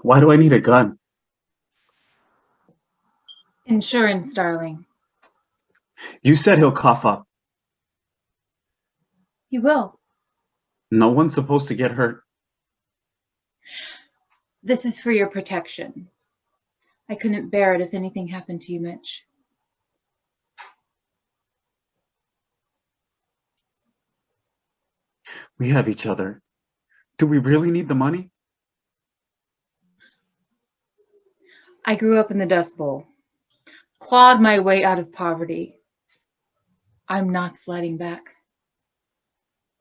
Why do I need a gun? Insurance, darling. You said he'll cough up. He will. No one's supposed to get hurt. This is for your protection. I couldn't bear it if anything happened to you, Mitch. We have each other. Do we really need the money? I grew up in the Dust Bowl, clawed my way out of poverty. I'm not sliding back.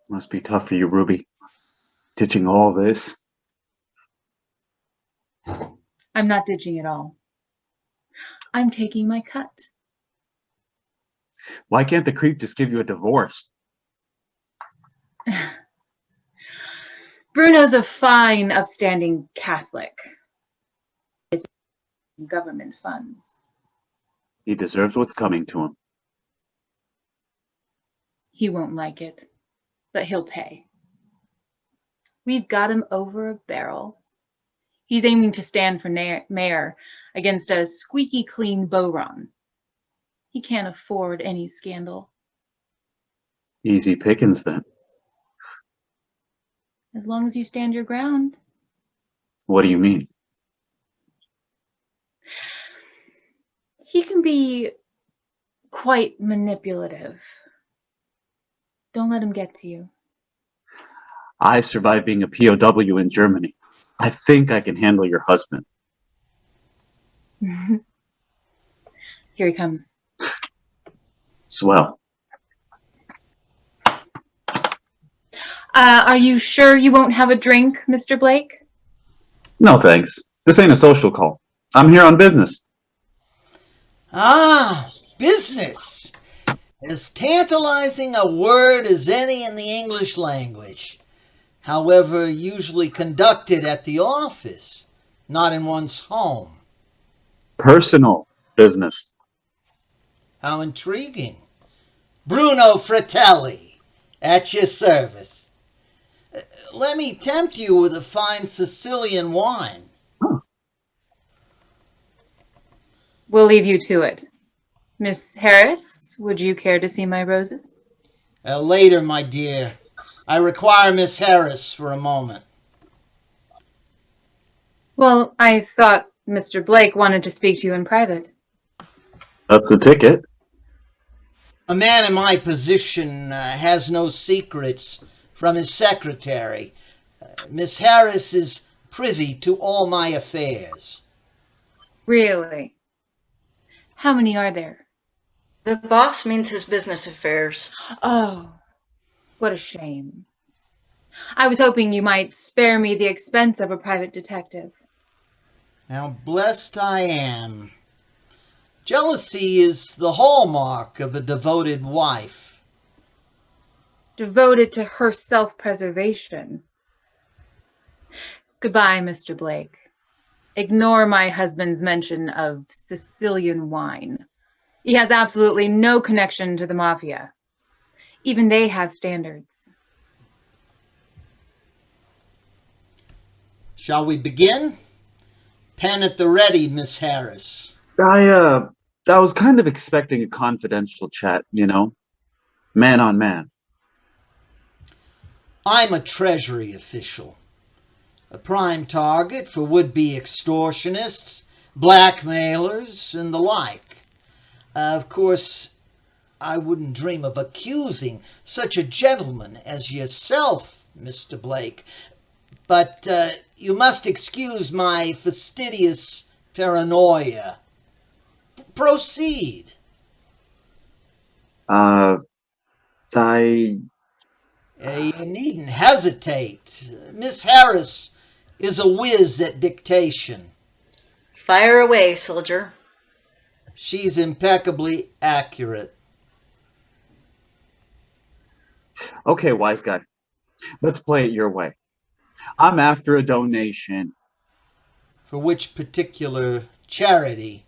Must be tough for you, Ruby. Ditching all this. I'm not ditching it all. I'm taking my cut. Why can't the creep just give you a divorce? Bruno's a fine, upstanding Catholic. Government funds. He deserves what's coming to him. He won't like it, but he'll pay. We've got him over a barrel. He's aiming to stand for mayor against a squeaky clean Beauron. He can't afford any scandal. Easy pickings, then. As long as you stand your ground. What do you mean? He can be quite manipulative. Don't let him get to you. I survived being a POW in Germany. I think I can handle your husband. Here he comes. Swell. Are you sure you won't have a drink, Mr. Blake? No, thanks. This ain't a social call. I'm here on business. Ah, business. As tantalizing a word as any in the English language. However, usually conducted at the office, not in one's home. Personal business. How intriguing. Bruno Fratelli, at your service. Let me tempt you with a fine Sicilian wine. Huh. We'll leave you to it. Miss Harris, would you care to see my roses? Later, my dear. I require Miss Harris for a moment. Well, I thought Mr. Blake wanted to speak to you in private. That's the ticket. A man in my position has no secrets from his secretary. Miss Harris is privy to all my affairs. Really? How many are there? The boss means his business affairs. Oh, what a shame. I was hoping you might spare me the expense of a private detective. How blessed I am. Jealousy is the hallmark of a devoted wife. Devoted to her self-preservation. Goodbye, Mr. Blake. Ignore my husband's mention of Sicilian wine. He has absolutely no connection to the mafia. Even they have standards. Shall we begin? Pen at the ready, Miss Harris. I was kind of expecting a confidential chat, man on man. I'm a Treasury official, a prime target for would-be extortionists, blackmailers, and the like. Of course, I wouldn't dream of accusing such a gentleman as yourself, Mr. Blake, but you must excuse my fastidious paranoia. Proceed. You needn't hesitate. Miss Harris is a whiz at dictation. Fire away, soldier. She's impeccably accurate. Okay, wise guy. Let's play it your way. I'm after a donation. For which particular charity?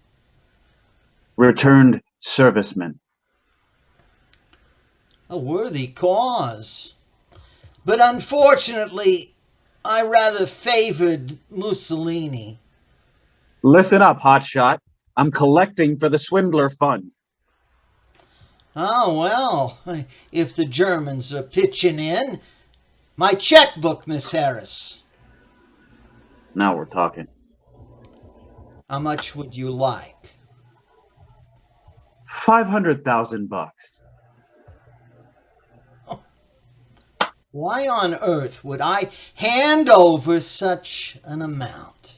Returned servicemen. A worthy cause. But unfortunately, I rather favored Mussolini. Listen up, hotshot. I'm collecting for the Swindler Fund. Oh, well, if the Germans are pitching in, my checkbook, Miss Harris. Now we're talking. How much would you like? $500,000. Why on earth would I hand over such an amount?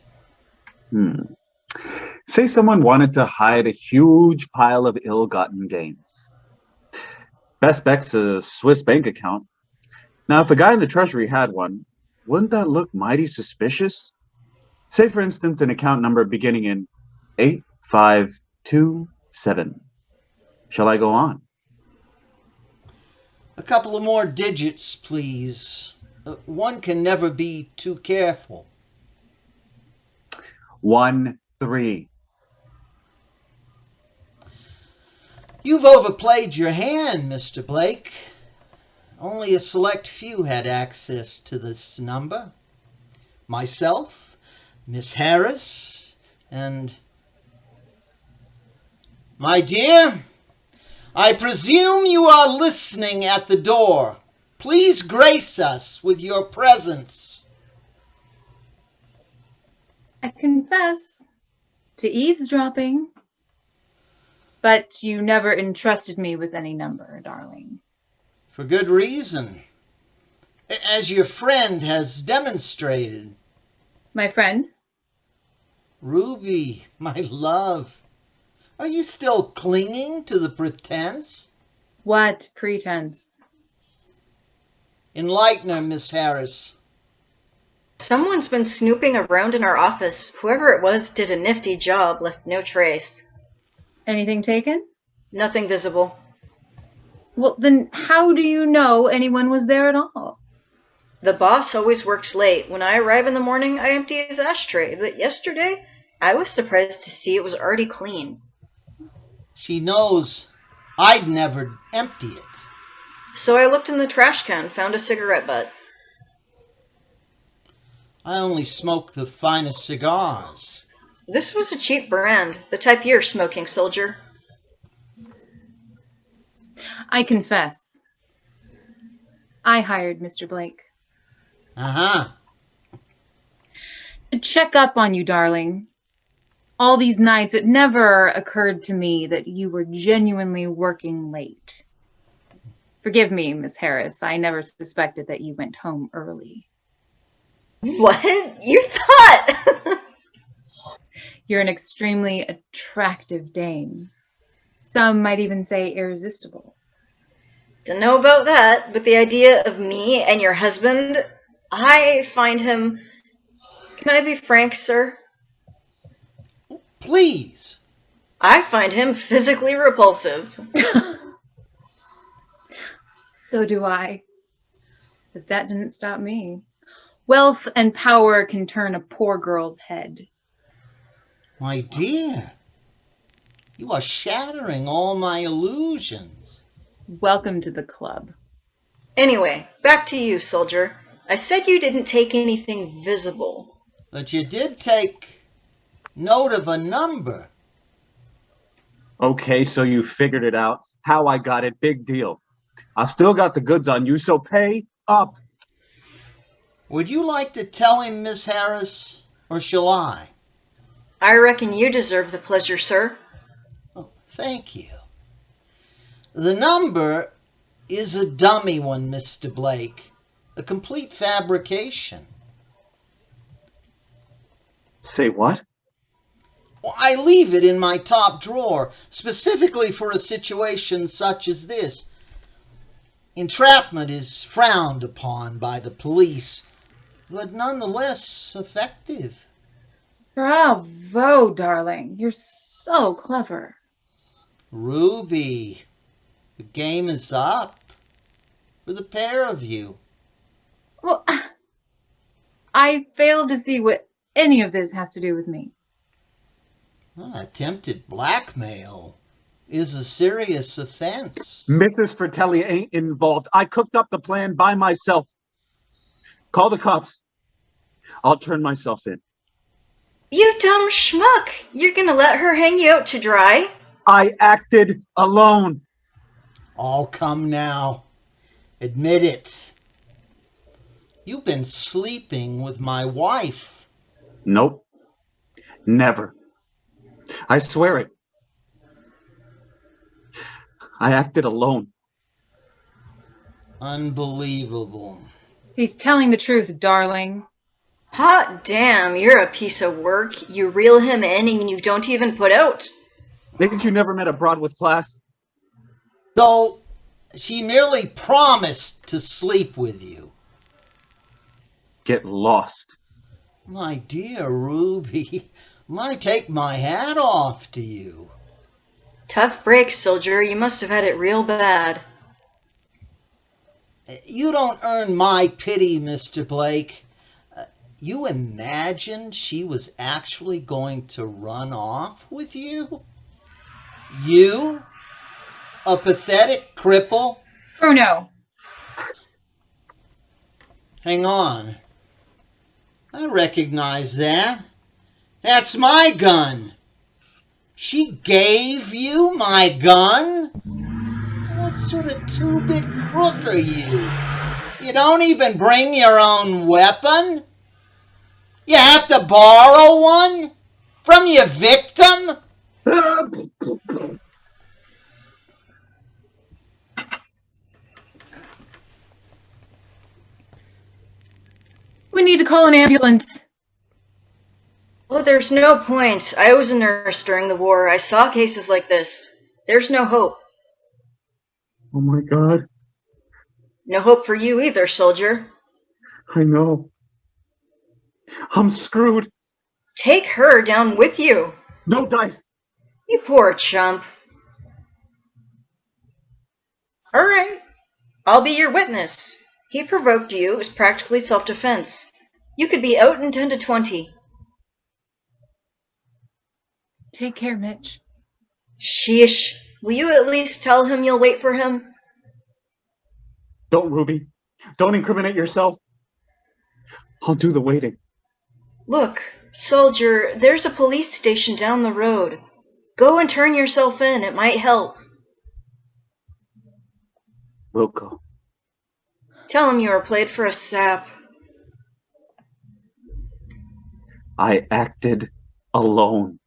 Say someone wanted to hide a huge pile of ill-gotten gains. Best bet's a Swiss bank account. Now, if a guy in the treasury had one, wouldn't that look mighty suspicious? Say, for instance, an account number beginning in 8527. Shall I go on? A couple of more digits, please. One can never be too careful. 13. You've overplayed your hand, Mr. Blake. Only a select few had access to this number. Myself, Miss Harris, and... My dear, I presume you are listening at the door. Please grace us with your presence. I confess to eavesdropping, but you never entrusted me with any number, darling. For good reason. As your friend has demonstrated. My friend? Ruby, my love, are you still clinging to the pretense? What pretense? Enlighten her, Miss Harris. Someone's been snooping around in our office. Whoever it was did a nifty job, left no trace. Anything taken? Nothing visible. Well, then how do you know anyone was there at all? The boss always works late. When I arrive in the morning, I empty his ashtray. But yesterday, I was surprised to see it was already clean. She knows I'd never empty it. So I looked in the trash can, found a cigarette butt. I only smoke the finest cigars. This was a cheap brand, the type you're smoking, soldier. I confess. I hired Mr. Blake. Uh-huh. To check up on you, darling. All these nights, it never occurred to me that you were genuinely working late. Forgive me, Miss Harris. I never suspected that you went home early. What? You thought? You're an extremely attractive dame. Some might even say irresistible. Don't know about that, but the idea of me and your husband, I find him... Can I be frank, sir? Please. I find him physically repulsive. So do I. But that didn't stop me. Wealth and power can turn a poor girl's head. My dear, you are shattering all my illusions. Welcome to the club. Anyway, back to you, soldier. I said you didn't take anything visible. But you did take note of a number. Okay, so you figured it out. How I got it, big deal. I've still got the goods on you, so pay up. Would you like to tell him, Miss Harris, or shall I? I reckon you deserve the pleasure, sir. Oh, thank you. The number is a dummy one, Mr. Blake. A complete fabrication. Say what? Well, I leave it in my top drawer, specifically for a situation such as this. Entrapment is frowned upon by the police, but nonetheless effective. Bravo, darling. You're so clever. Ruby, the game is up for the pair of you. Well, I fail to see what any of this has to do with me. Attempted blackmail is a serious offense. Mrs. Fratelli ain't involved. I cooked up the plan by myself. Call the cops. I'll turn myself in. You dumb schmuck! You're gonna let her hang you out to dry? I acted alone. All come now. Admit it. You've been sleeping with my wife. Nope. Never. I swear it. I acted alone. Unbelievable. He's telling the truth, darling. Hot damn, you're a piece of work. You reel him in and you don't even put out. Didn't you never met a broad with class? Though she merely promised to sleep with you. Get lost. My dear Ruby, I take my hat off to you. Tough break, soldier. You must have had it real bad. You don't earn my pity, Mr. Blake. You imagined she was actually going to run off with you? You? A pathetic cripple? Bruno. Hang on. I recognize that. That's my gun. She gave you my gun? What sort of two-bit crook are you? You don't even bring your own weapon? You have to borrow one? From your victim? We need to call an ambulance. Well, there's no point. I was a nurse during the war. I saw cases like this. There's no hope. Oh my God. No hope for you either, soldier. I know. I'm screwed. Take her down with you. No dice. You poor chump. All right. I'll be your witness. He provoked you. It was practically self-defense. You could be out in 10 to 20. Take care, Mitch. Sheesh. Will you at least tell him you'll wait for him? Don't, Ruby. Don't incriminate yourself. I'll do the waiting. Look, soldier, there's a police station down the road. Go and turn yourself in. It might help. We'll go. Tell him you were played for a sap. I acted alone.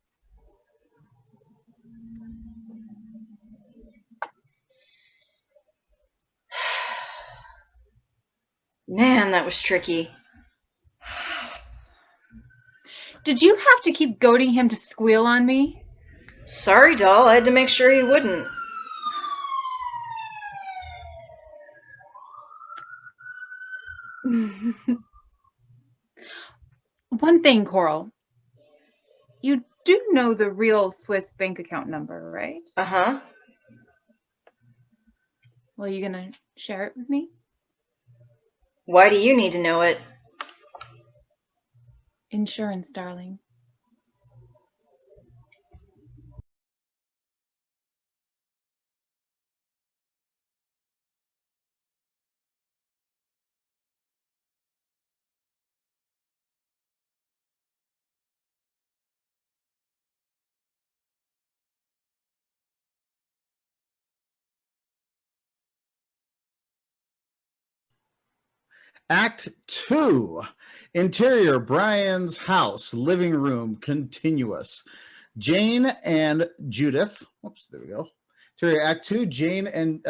Man, that was tricky. Did you have to keep goading him to squeal on me? Sorry, doll. I had to make sure he wouldn't. One thing, Coral. You do know the real Swiss bank account number, right? Uh-huh. Well, you gonna share it with me? Why do you need to know it? Insurance, darling. Act 2. Interior, Brian's house, living room, continuous. Jane and Judith. Oops, there we go. Interior, Act 2. Jane and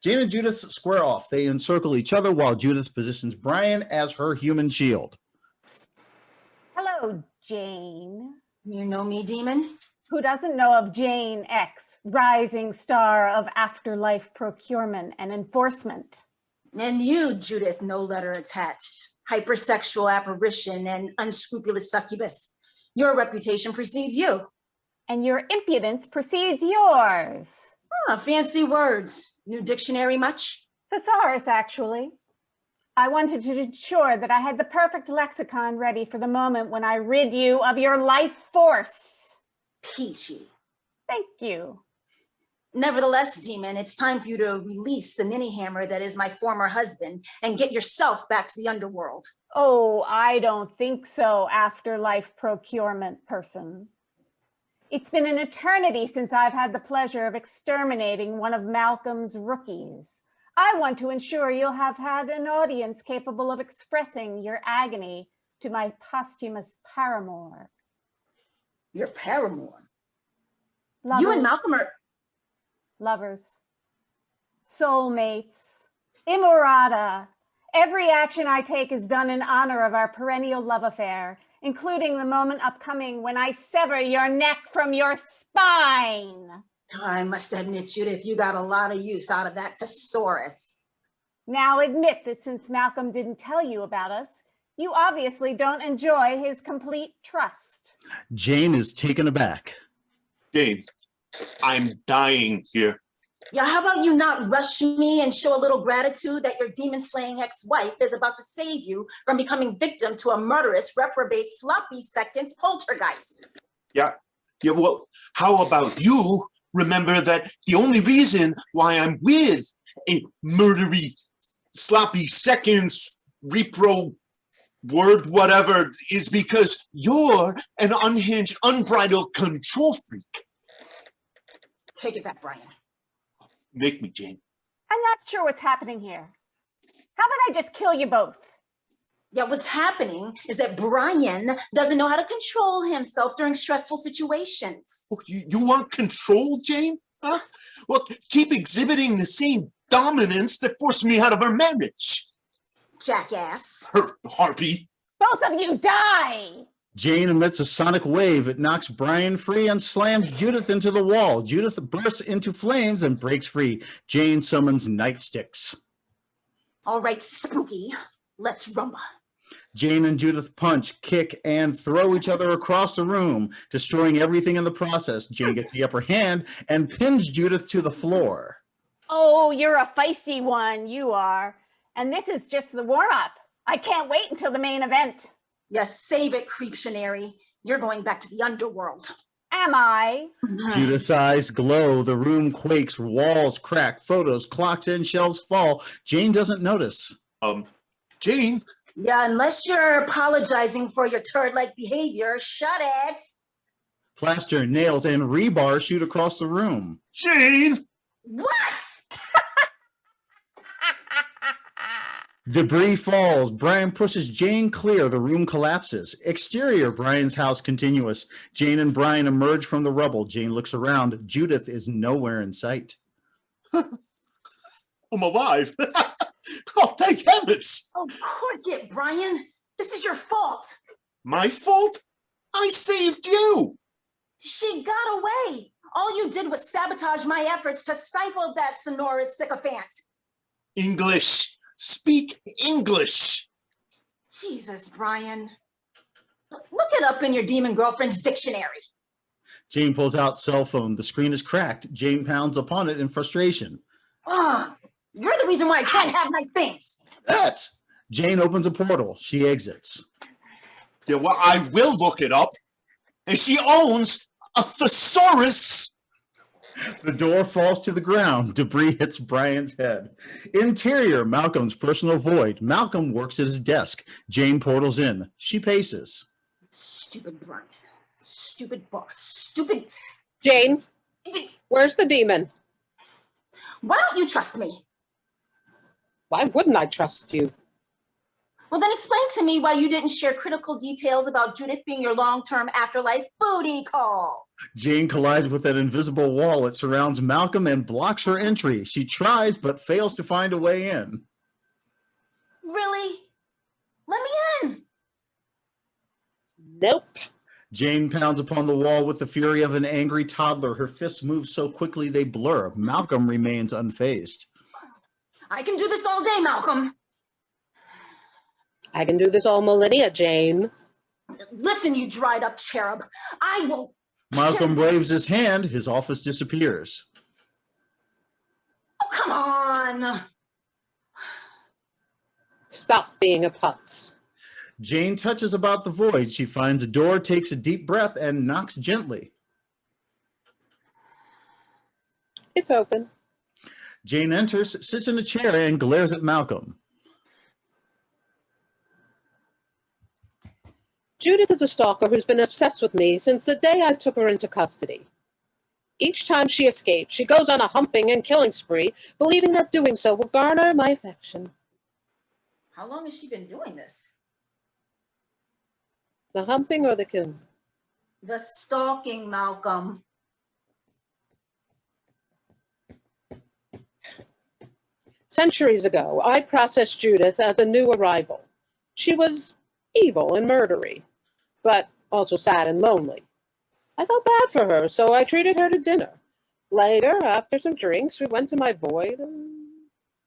Judith square off. They encircle each other while Judith positions Brian as her human shield. Hello, Jane. You know me, Demon? Who doesn't know of Jane X, rising star of afterlife procurement and enforcement? And you, Judith, no letter attached. Hypersexual apparition and unscrupulous succubus. Your reputation precedes you. And your impudence precedes yours. Ah, fancy words. New dictionary much? Thesaurus, actually. I wanted to ensure that I had the perfect lexicon ready for the moment when I rid you of your life force. Peachy. Thank you. Nevertheless, demon, it's time for you to release the ninny hammer that is my former husband and get yourself back to the underworld. Oh, I don't think so, afterlife procurement person. It's been an eternity since I've had the pleasure of exterminating one of Malcolm's rookies. I want to ensure you'll have had an audience capable of expressing your agony to my posthumous paramour. Your paramour? Lovers, You and Malcolm are... lovers, soulmates, immorata. Every action I take is done in honor of our perennial love affair, including the moment upcoming when I sever your neck from your spine. I must admit, Judith, you got a lot of use out of that thesaurus. Now admit that since Malcolm didn't tell you about us, you obviously don't enjoy his complete trust. Jane is taken aback. Jane, I'm dying here. Yeah, how about you not rush me and show a little gratitude that your demon-slaying ex-wife is about to save you from becoming victim to a murderous, reprobate, sloppy seconds poltergeist? Yeah, well, how about you remember that the only reason why I'm with a murdery, sloppy seconds, repro word, whatever, is because you're an unhinged, unbridled control freak. Take it back, Brian. Make me, Jane. I'm not sure what's happening here. How about I just kill you both? Yeah, what's happening is that Brian doesn't know how to control himself during stressful situations. Oh, you want control, Jane? Huh? Well, keep exhibiting the same dominance that forced me out of our marriage. Jackass. Harpy. Both of you die! Jane emits a sonic wave. It knocks Brian free and slams Judith into the wall. Judith bursts into flames and breaks free. Jane summons nightsticks. All right, spooky. Let's rumba. Jane and Judith punch, kick, and throw each other across the room, destroying everything in the process. Jane gets the upper hand and pins Judith to the floor. Oh, you're a feisty one, you are. And this is just the warm-up. I can't wait until the main event. Yes, save it, Creeptionary. You're going back to the underworld. Am I? Judith's eyes glow. The room quakes. Walls crack. Photos, clocks, and shelves fall. Jane doesn't notice. Jane? Yeah, unless you're apologizing for your turd-like behavior, shut it. Plaster, nails, and rebar shoot across the room. Jane! What? Debris falls. Brian pushes Jane clear. The room collapses. Exterior, Brian's house continuous. Jane and Brian emerge from the rubble. Jane looks around. Judith is nowhere in sight. I'm alive. Oh, thank heavens. Oh, cork it, Brian. This is your fault. My fault? I saved you. She got away. All you did was sabotage my efforts to stifle that sonorous sycophant. English. Speak English. Jesus, Brian. Look it up in your demon girlfriend's dictionary. Jane pulls out cell phone. The screen is cracked. Jane pounds upon it in frustration. You're the reason why I can't have nice things. That's Jane opens a portal. She exits. Yeah, well, I will look it up. And she owns a thesaurus. The door falls to the ground. Debris hits Brian's head. Interior, Malcolm's personal void. Malcolm works at his desk. Jane portals in. She paces. Stupid Brian. Stupid boss. Stupid. Jane, where's the demon? Why don't you trust me? Why wouldn't I trust you? Well, then explain to me why you didn't share critical details about Judith being your long-term afterlife booty call. Jane collides with an invisible wall. It surrounds Malcolm and blocks her entry. She tries but fails to find a way in. Really? Let me in. Nope. Jane pounds upon the wall with the fury of an angry toddler. Her fists move so quickly they blur. Malcolm remains unfazed. I can do this all day, Malcolm. I can do this all millennia, Jane. Listen, you dried up cherub. I will... Malcolm waves his hand. His office disappears. Oh, come on. Stop being a putz. Jane touches about the void. She finds a door, takes a deep breath, and knocks gently. It's open. Jane enters, sits in a chair, and glares at Malcolm. Judith is a stalker who's been obsessed with me since the day I took her into custody. Each time she escapes, she goes on a humping and killing spree, believing that doing so will garner my affection. How long has she been doing this? The humping or the killing? The stalking, Malcolm. Centuries ago, I processed Judith as a new arrival. She was evil and murdery, but also sad and lonely. I felt bad for her, so I treated her to dinner. Later, after some drinks, we went to my void and...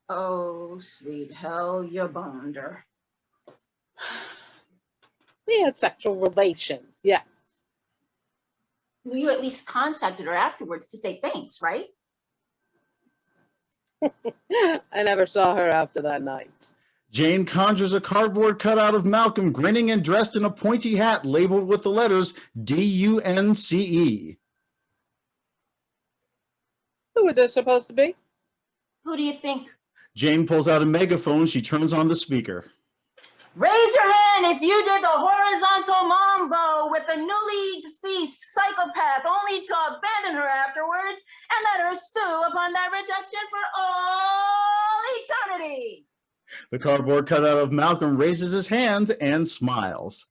Oh, sweet hell, you boned her. We had sexual relations, yes. Well, you at least contacted her afterwards to say thanks, right? I never saw her after that night. Jane conjures a cardboard cutout of Malcolm grinning and dressed in a pointy hat labeled with the letters D-U-N-C-E. Who is this supposed to be? Who do you think? Jane pulls out a megaphone. She turns on the speaker. Raise your hand if you did the horizontal mambo with a newly deceased psychopath only to abandon her afterwards and let her stew upon that rejection for all eternity. The cardboard cutout of Malcolm raises his hands and smiles.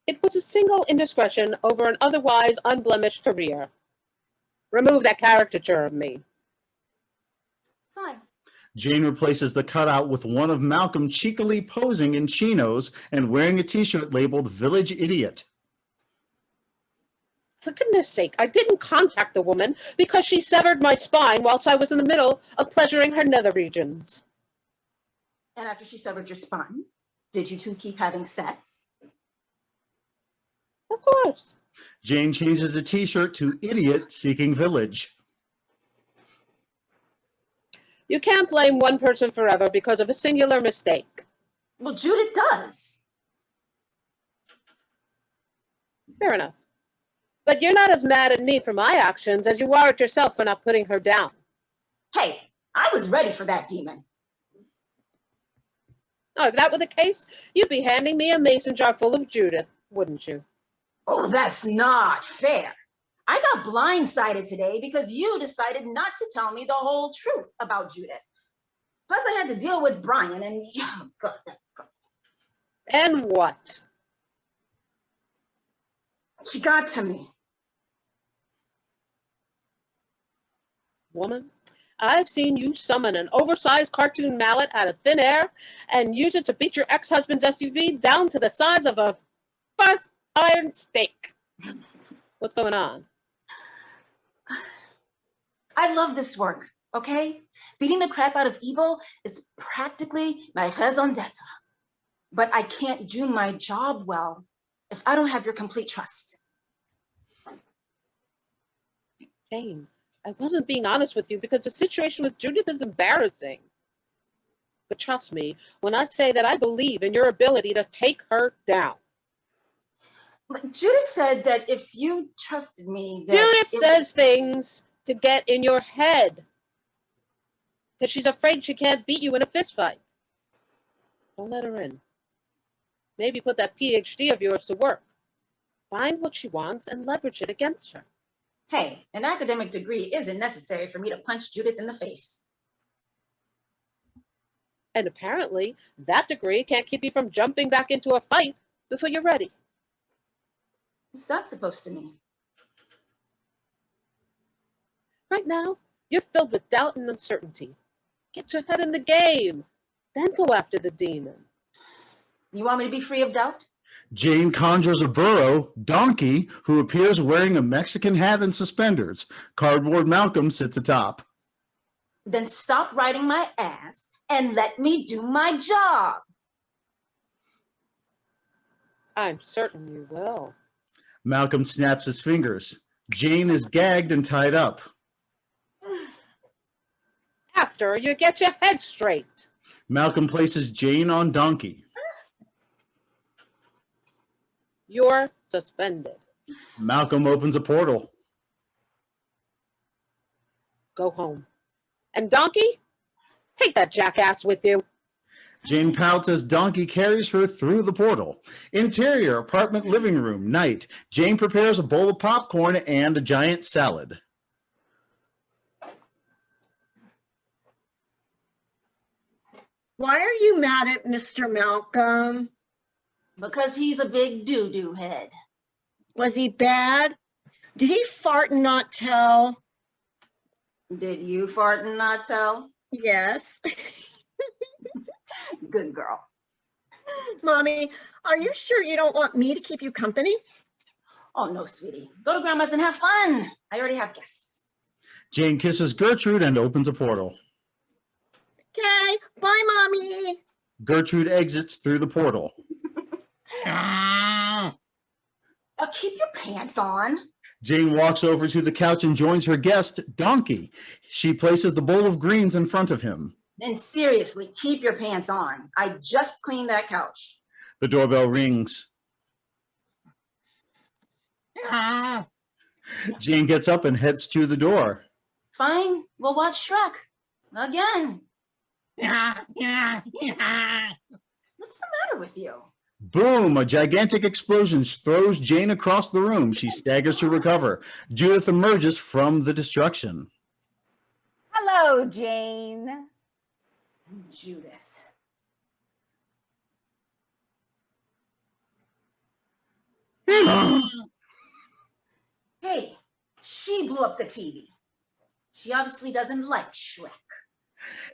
It was a single indiscretion over an otherwise unblemished career. Remove that caricature of me. Fine. Jane replaces the cutout with one of Malcolm cheekily posing in chinos and wearing a t-shirt labeled Village Idiot. For goodness sake, I didn't contact the woman because she severed my spine whilst I was in the middle of pleasuring her nether regions. And after she severed your spine, did you two keep having sex? Of course. Jane changes the t-shirt to Idiot Seeking Village. You can't blame one person forever because of a singular mistake. Well, Judith does. Fair enough. But you're not as mad at me for my actions as you are at yourself for not putting her down. Hey, I was ready for that demon. Oh, if that were the case, you'd be handing me a mason jar full of Judith, wouldn't you? Oh, that's not fair. I got blindsided today because you decided not to tell me the whole truth about Judith. Plus, I had to deal with Brian and, oh, God, And what? she got to me. Woman, I've seen you summon an oversized cartoon mallet out of thin air and use it to beat your ex-husband's SUV down to the size of a first iron steak. What's going on? I love this work, okay? Beating the crap out of evil is practically my raison d'etre. But I can't do my job well if I don't have your complete trust. Jane, I wasn't being honest with you because the situation with Judith is embarrassing. But trust me when I say that I believe in your ability to take her down. But Judith said that if you trusted me, that Judith says things to get in your head because she's afraid she can't beat you in a fist fight. Don't let her in. Maybe put that PhD of yours to work. Find what she wants and leverage it against her. Hey, an academic degree isn't necessary for me to punch Judith in the face. And apparently, that degree can't keep you from jumping back into a fight before you're ready. What's that supposed to mean? Right now, you're filled with doubt and uncertainty. Get your head in the game, then go after the demon. You want me to be free of doubt? Jane conjures a burro, Donkey, who appears wearing a Mexican hat and suspenders. Cardboard Malcolm sits atop. Then stop riding my ass and let me do my job. I'm certain you will. Malcolm snaps his fingers. Jane is gagged and tied up. After you get your head straight. Malcolm places Jane on Donkey. You're suspended. Malcolm opens a portal. go home. And Donkey, take that jackass with you. Jane pouts as Donkey carries her through the portal. Interior, apartment living room, night. Jane prepares a bowl of popcorn and a giant salad. Why are you mad at Mr. Malcolm? Because he's a big doo-doo head. Was he bad? Did he fart and not tell? Did you fart and not tell? Yes. Good girl. Mommy, are you sure you don't want me to keep you company? Oh, no, sweetie. Go to Grandma's and have fun. I already have guests. Jane kisses Gertrude and opens a portal. Okay, bye, Mommy. Gertrude exits through the portal. Keep your pants on. Jane walks over to the couch and joins her guest, Donkey. She places the bowl of greens in front of him. And seriously, keep your pants on. I just cleaned that couch. The doorbell rings. Jane gets up and heads to the door. Fine, we'll watch Shrek. Again. What's the matter with you? Boom! A gigantic explosion throws Jane across the room. She staggers to recover. Judith emerges from the destruction. Hello, Jane. Judith. Hey, she blew up the TV. She obviously doesn't like Shrek.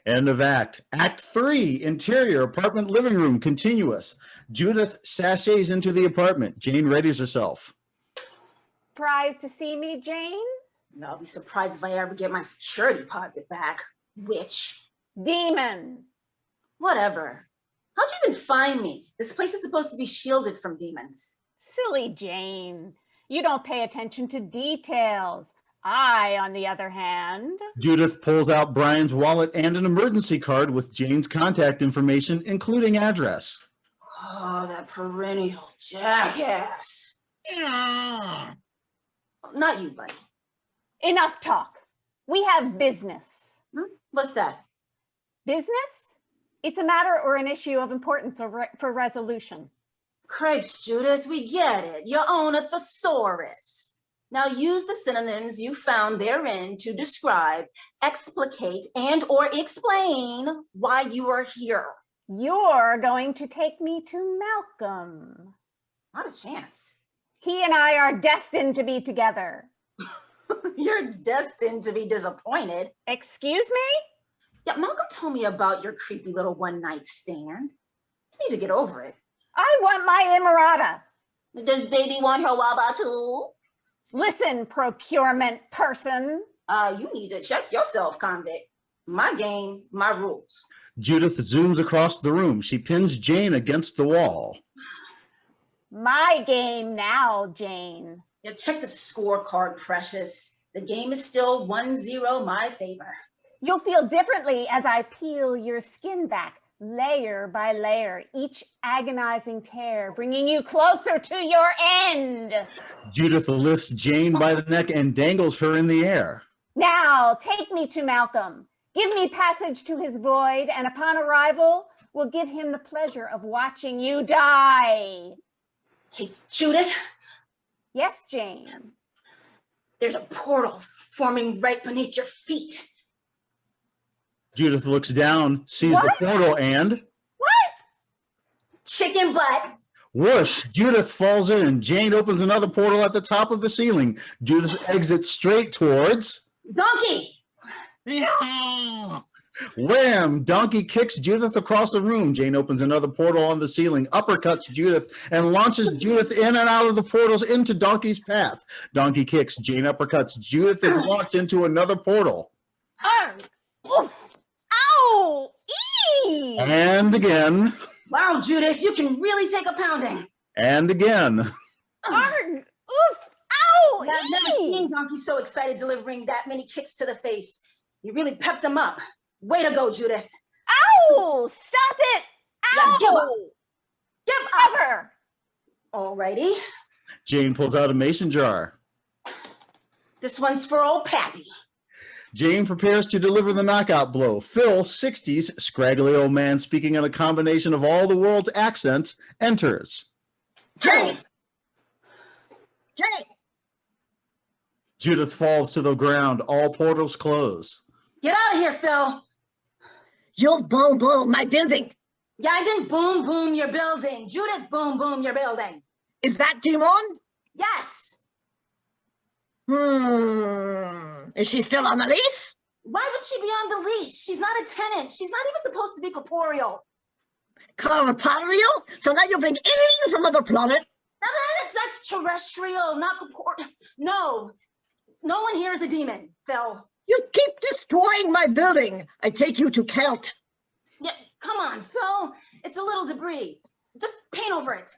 End of act. Act 3, interior, apartment living room, continuous. Judith sashays into the apartment. Jane readies herself. Surprised to see me, Jane? I'll be surprised if I ever get my security deposit back. Witch. Demon. Whatever. How'd you even find me? This place is supposed to be shielded from demons. Silly Jane. You don't pay attention to details. I, on the other hand... Judith pulls out Brian's wallet and an emergency card with Jane's contact information, including address. Oh, that perennial jackass. Not you, buddy. Enough talk. We have business. What's that? Business? It's a matter or an issue of importance for resolution. Cripes, Judith, we get it. You own a thesaurus. Now use the synonyms you found therein to describe, explicate, and or explain why you are here. You're going to take me to Malcolm. Not a chance. He and I are destined to be together. You're destined to be disappointed. Excuse me? Yeah, Malcolm told me about your creepy little one-night stand. You need to get over it. I want my Emirata. Does baby want her waba too? Listen, procurement person. You need to check yourself, convict. My game, my rules. Judith zooms across the room. She pins Jane against the wall. My game now, Jane. Yeah, check the scorecard, precious. The game is still 1-0 my favor. You'll feel differently as I peel your skin back, layer by layer, each agonizing tear, bringing you closer to your end. Judith lifts Jane by the neck and dangles her in the air. Now, take me to Malcolm. Give me passage to his void, and upon arrival, we'll give him the pleasure of watching you die. Hey, Judith. Yes, Jane. There's a portal forming right beneath your feet. Judith looks down, sees the portal, and... What? Chicken butt. Whoosh! Judith falls in. Jane opens another portal at the top of the ceiling. Judith exits straight towards... Donkey! Wham! Donkey kicks Judith across the room. Jane opens another portal on the ceiling, uppercuts Judith, and launches Judith in and out of the portals into Donkey's path. Donkey kicks, Jane uppercuts. Judith is launched into another portal. Oof. Ow! Eee! And again. Wow, Judith, you can really take a pounding. And again. Arg! Oof! Ow! I've never seen Donkey so excited delivering that many kicks to the face. You really pepped him up. Way to go, Judith. Ow! Stop it! Ow! Yeah, give up. Give up. Ever. Alrighty. Jane pulls out a mason jar. This one's for old Pappy. Jane prepares to deliver the knockout blow. Phil, 60s, scraggly old man speaking in a combination of all the world's accents, enters. Jane! Jane! Judith falls to the ground. All portals close. Get out of here, Phil. You boom my building. Yeah, I didn't boom your building. Judith boom your building. Is that Timon? Yes. Is she still on the lease? Why would she be on the lease? She's not a tenant. She's not even supposed to be corporeal. Corporeal? So now you bring aliens from other planet? That's terrestrial, not corporeal. No one here is a demon, Phil. You keep destroying my building. I take you to Kelt. Yeah, come on, Phil. It's a little debris. Just paint over it.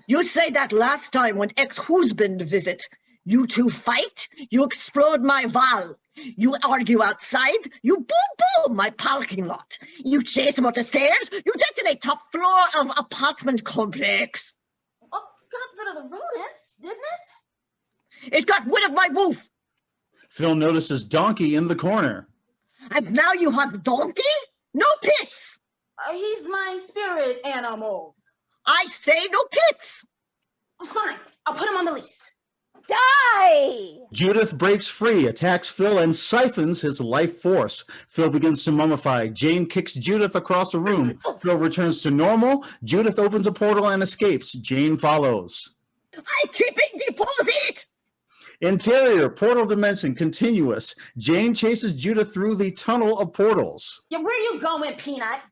You say that last time when ex-husband visit. You two fight, you explode my wall. You argue outside, you boom my parking lot. You chase him up the stairs, you detonate top floor of apartment complex. Oh, got rid of the rodents, didn't it? It got rid of my roof. Phil notices Donkey in the corner. And now you have Donkey? No pits. He's my spirit animal. I say no pits. Fine, I'll put him on the list. Die! Judith breaks free, attacks Phil, and siphons his life force. Phil begins to mummify. Jane kicks Judith across the room. Phil returns to normal. Judith opens a portal and escapes. Jane follows. I'm keeping deposit. Interior, portal dimension, continuous. Jane chases Judith through the tunnel of portals. Yeah, where you going, Peanut?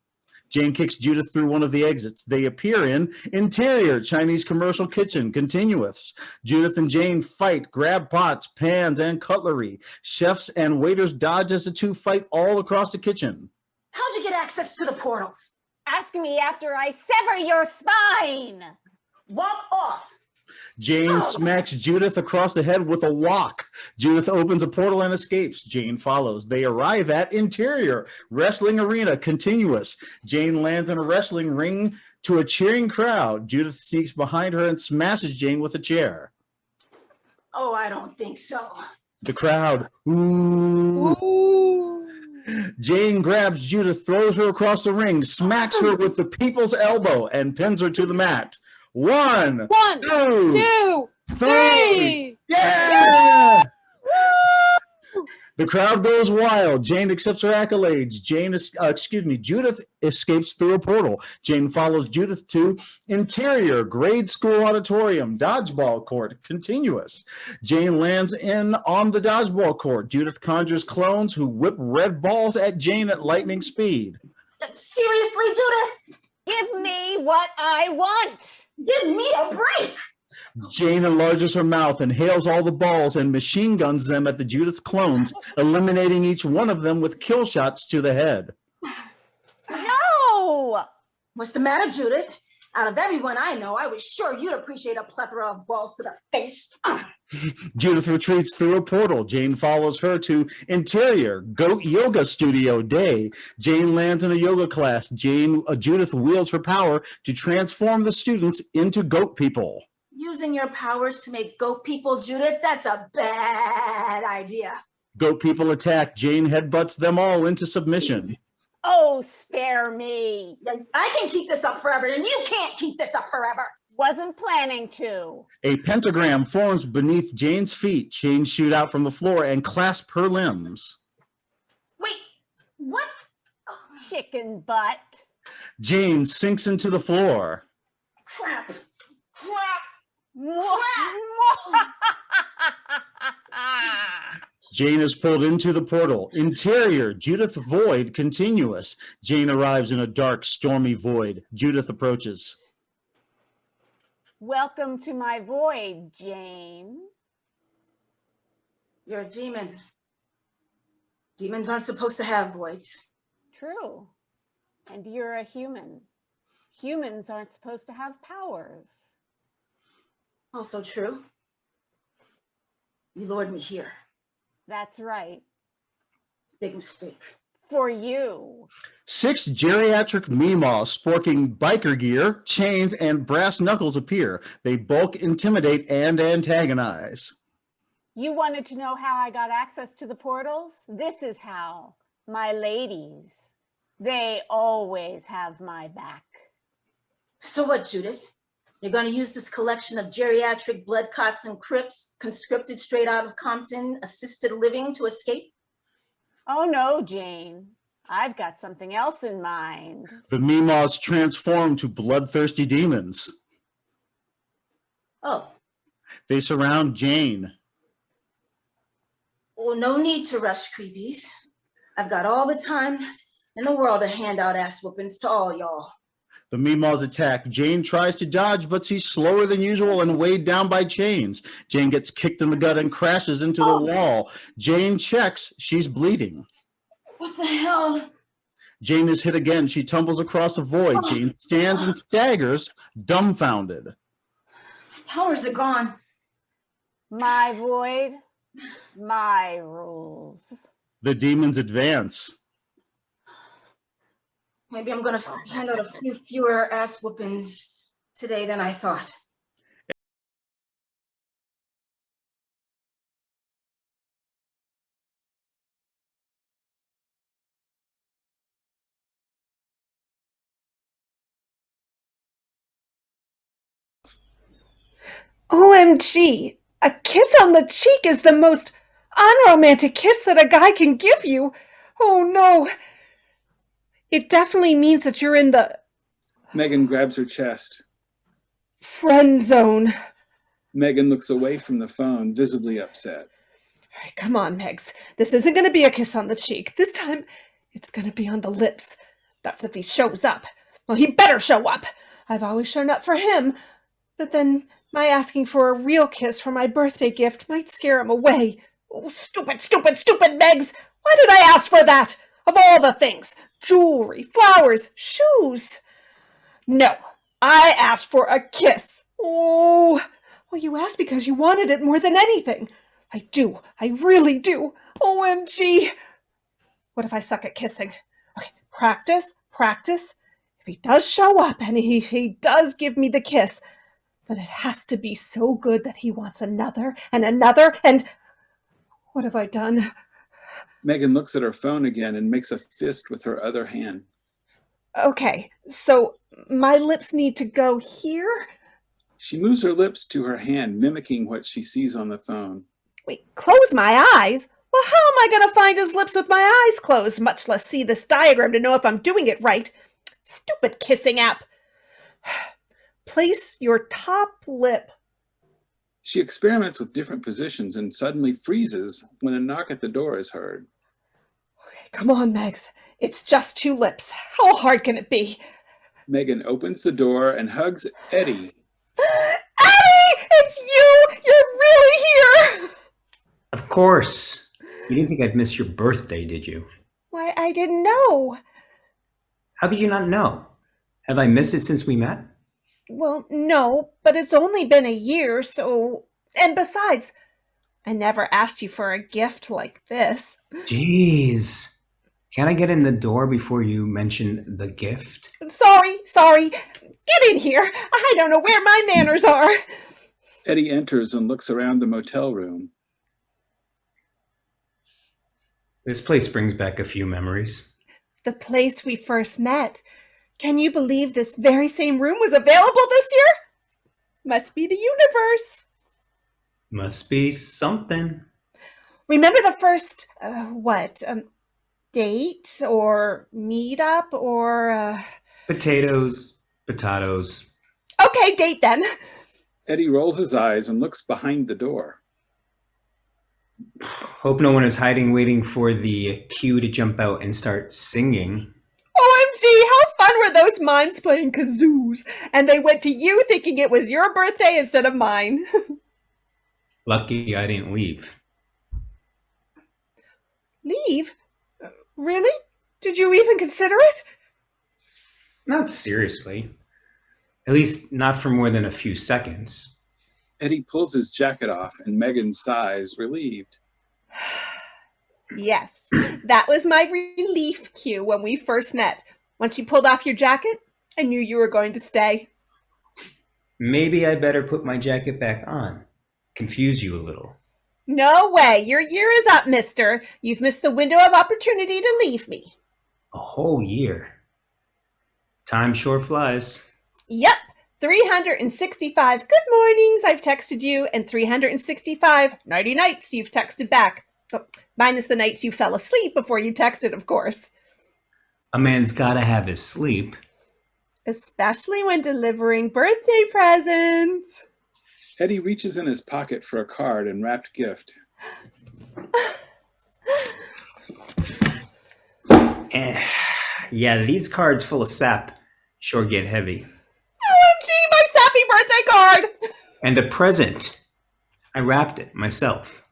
Jane kicks Judith through one of the exits. They appear in interior, Chinese commercial kitchen, continuous. Judith and Jane fight, grab pots, pans, and cutlery. Chefs and waiters dodge as the two fight all across the kitchen. How'd you get access to the portals? Ask me after I sever your spine. Walk off. Jane smacks Judith across the head with a wok. Judith opens a portal and escapes. Jane follows. They arrive at interior, wrestling arena, continuous. Jane lands in a wrestling ring to a cheering crowd. Judith sneaks behind her and smashes Jane with a chair. Oh, I don't think so. The crowd, ooh. Jane grabs Judith, throws her across the ring, smacks her with the people's elbow, and pins her to the mat. One, two, three. Yeah! The crowd goes wild. Jane accepts her accolades. Judith escapes through a portal. Jane follows Judith to interior, grade school auditorium, dodgeball court, continuous. Jane lands in on the dodgeball court. Judith conjures clones who whip red balls at Jane at lightning speed. Seriously, Judith? Give me what I want. Give me a break. Jane enlarges her mouth, inhales all the balls, and machine guns them at the Judith clones, eliminating each one of them with kill shots to the head. No! What's the matter, Judith? Out of everyone I know, I was sure you'd appreciate a plethora of balls to the face. Judith retreats through a portal. Jane follows her to interior, goat yoga studio day. Jane lands in a yoga class. Judith wields her power to transform the students into goat people. Using your powers to make goat people, Judith, that's a bad idea. Goat people attack. Jane headbutts them all into submission. Oh, spare me. I can keep this up forever, and you can't keep this up forever. Wasn't planning to. A pentagram forms beneath Jane's feet. Chains shoot out from the floor and clasp her limbs. Wait, what? Chicken butt. Jane sinks into the floor. Crap. Jane is pulled into the portal. Interior, Judith void, continuous. Jane arrives in a dark, stormy void. Judith approaches. Welcome to my void, Jane. You're a demon. Demons aren't supposed to have voids. True. And you're a human. Humans aren't supposed to have powers. Also true. You lured me here. That's right. Big mistake. For you. 6 geriatric Meemaws sporting biker gear, chains, and brass knuckles appear. They bulk, intimidate, and antagonize. You wanted to know how I got access to the portals? This is how. My ladies. They always have my back. So what, Judith? You're going to use this collection of geriatric blood cots and crypts, conscripted straight out of Compton, assisted living to escape? Oh no, Jane. I've got something else in mind. The Meemaws transform to bloodthirsty demons. Oh, They surround Jane. well, no need to rush, creepies. I've got all the time in the world to hand out ass whoopings to all y'all. The Meemaws attack. Jane tries to dodge, but she's slower than usual and weighed down by chains. Jane gets kicked in the gut and crashes into the wall. Jane checks. She's bleeding. What the hell? Jane is hit again. She tumbles across a void. Jane stands and staggers, dumbfounded. Powers are gone. My void, my rules. The demons advance. Maybe I'm gonna hand out a few fewer ass whoopings today than I thought. OMG, a kiss on the cheek is the most unromantic kiss that a guy can give you. Oh no. It definitely means that you're in the Megan grabs her chest. friend zone. Megan looks away from the phone, visibly upset. All right, come on, Megs. This isn't going to be a kiss on the cheek. This time, it's going to be on the lips. That's if he shows up. Well, he better show up. I've always shown up for him. But then my asking for a real kiss for my birthday gift might scare him away. Oh, stupid, stupid, stupid Megs. Why did I ask for that? Of all the things. Jewelry, flowers, shoes. No, I asked for a kiss. Oh, well, you asked because you wanted it more than anything. I do. I really do. OMG. What if I suck at kissing? Okay, practice, practice. If he does show up and he does give me the kiss, then it has to be so good that he wants another and another and... What have I done? Megan looks at her phone again and makes a fist with her other hand. Okay, so my lips need to go here? She moves her lips to her hand, mimicking what she sees on the phone. Wait, close my eyes? Well, how am I going to find his lips with my eyes closed, much less see this diagram to know if I'm doing it right? Stupid kissing app. Place your top lip. She experiments with different positions and suddenly freezes when a knock at the door is heard. Okay, come on, Megs. It's just 2 lips. How hard can it be? Megan opens the door and hugs Eddie. Eddie! It's you! You're really here! Of course. You didn't think I'd miss your birthday, did you? Why, I didn't know. How could you not know? Have I missed it since we met? Well, no, but it's only been a year, so... And besides, I never asked you for a gift like this. Jeez. Can I get in the door before you mention the gift? Sorry. Get in here. I don't know where my manners are. Eddie enters and looks around the motel room. This place brings back a few memories. The place we first met. Can you believe this very same room was available this year? Must be the universe. Must be something. Remember the first, date or meetup or... Potatoes. Okay, date then. Eddie rolls his eyes and looks behind the door. Hope no one is hiding waiting for the cue to jump out and start singing. OMG, how fun were those mimes playing kazoos? And they went to you thinking it was your birthday instead of mine. Lucky I didn't leave. Leave? Really? Did you even consider it? Not seriously. At least not for more than a few seconds. Eddie pulls his jacket off and Megan sighs, relieved. Yes, that was my relief cue when we first met. Once you pulled off your jacket, I knew you were going to stay. Maybe I better put my jacket back on. Confuse you a little. No way. Your year is up, mister. You've missed the window of opportunity to leave me. A whole year. Time sure flies. Yep. 365 good mornings I've texted you, and 365 nighty nights you've texted back. Oh, minus the nights you fell asleep before you texted, of course. A man's gotta have his sleep. Especially when delivering birthday presents. Eddie reaches in his pocket for a card and wrapped gift. Yeah, these cards full of sap sure get heavy. OMG, my sappy birthday card! And a present. I wrapped it myself.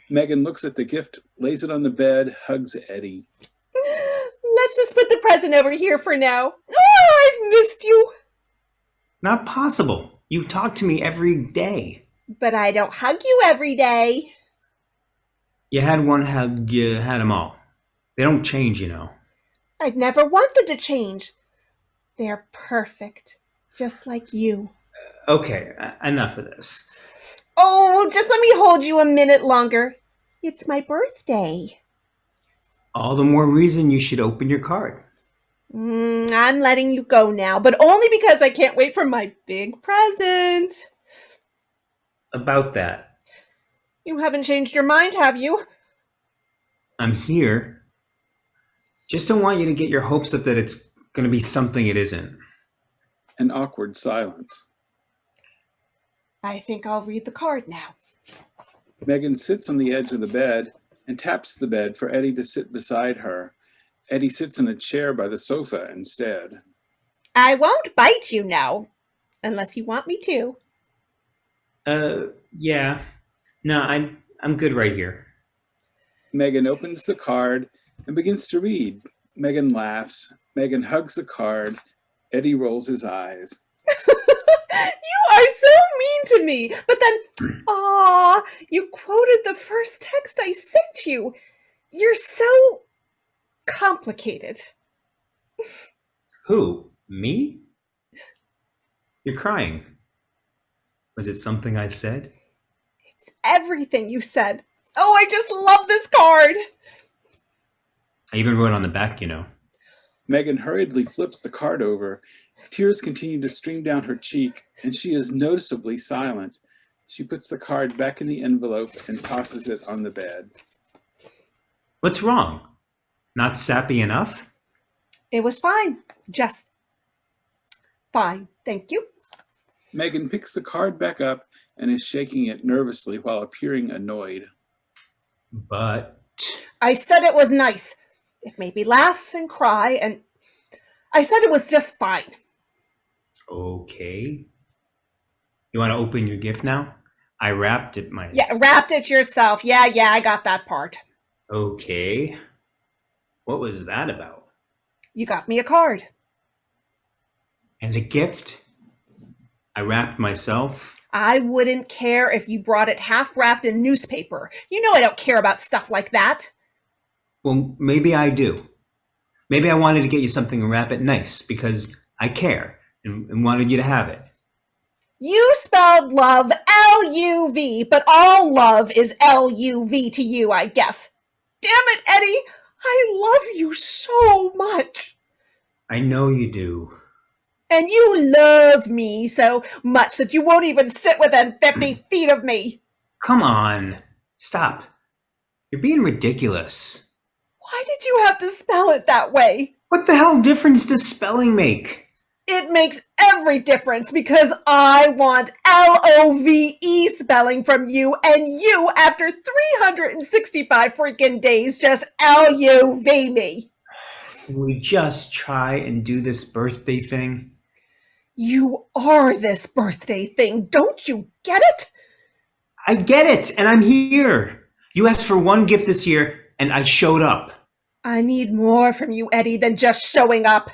Megan looks at the gift, lays it on the bed, hugs Eddie. Let's just put the present over here for now. Oh, I've missed you. Not possible. You talk to me every day. But I don't hug you every day. You had one hug, you had them all. They don't change, you know. I'd never want them to change. They're perfect, just like you. Okay, enough of this. Oh, just let me hold you a minute longer. It's my birthday. All the more reason you should open your card. I'm letting you go now, but only because I can't wait for my big present. About that. You haven't changed your mind, have you? I'm here. Just don't want you to get your hopes up that it's going to be something it isn't. An awkward silence. I think I'll read the card now. Megan sits on the edge of the bed and taps the bed for Eddie to sit beside her. Eddie sits in a chair by the sofa instead. I won't bite you now, unless you want me to. Yeah. No, I'm good right here. Megan opens the card and begins to read. Megan laughs. Megan hugs the card. Eddie rolls his eyes. You are so mean to me. But then, you quoted the first text I sent you. You're so complicated. Who? Me? You're crying. Was it something I said? It's everything you said. Oh, I just love this card. I even wrote on the back, you know. Megan hurriedly flips the card over. Tears continue to stream down her cheek, and she is noticeably silent. She puts the card back in the envelope and tosses it on the bed. What's wrong? Not sappy enough? It was fine. Just fine. Thank you. Megan picks the card back up and is shaking it nervously while appearing annoyed. But... I said it was nice. It made me laugh and cry, and I said it was just fine. Okay. You want to open your gift now? I wrapped it myself. Yeah, wrapped it yourself. Yeah, I got that part. Okay. What was that about? You got me a card. And a gift? I wrapped myself. I wouldn't care if you brought it half wrapped in newspaper. You know I don't care about stuff like that. Well, maybe I do. Maybe I wanted to get you something and wrap it nice because I care and wanted you to have it. You spelled love L-U-V, but all love is L-U-V to you, I guess. Damn it, Eddie! I love you so much. I know you do. And you love me so much that you won't even sit within 50 feet of me. Come on. Stop. You're being ridiculous. Why did you have to spell it that way? What the hell difference does spelling make? It makes every difference because I want L-O-V-E spelling from you, and you, after 365 freaking days, just L-U-V me. We just try and do this birthday thing. You are this birthday thing. Don't you get it? I get it, and I'm here. You asked for one gift this year, and I showed up. I need more from you, Eddie, than just showing up.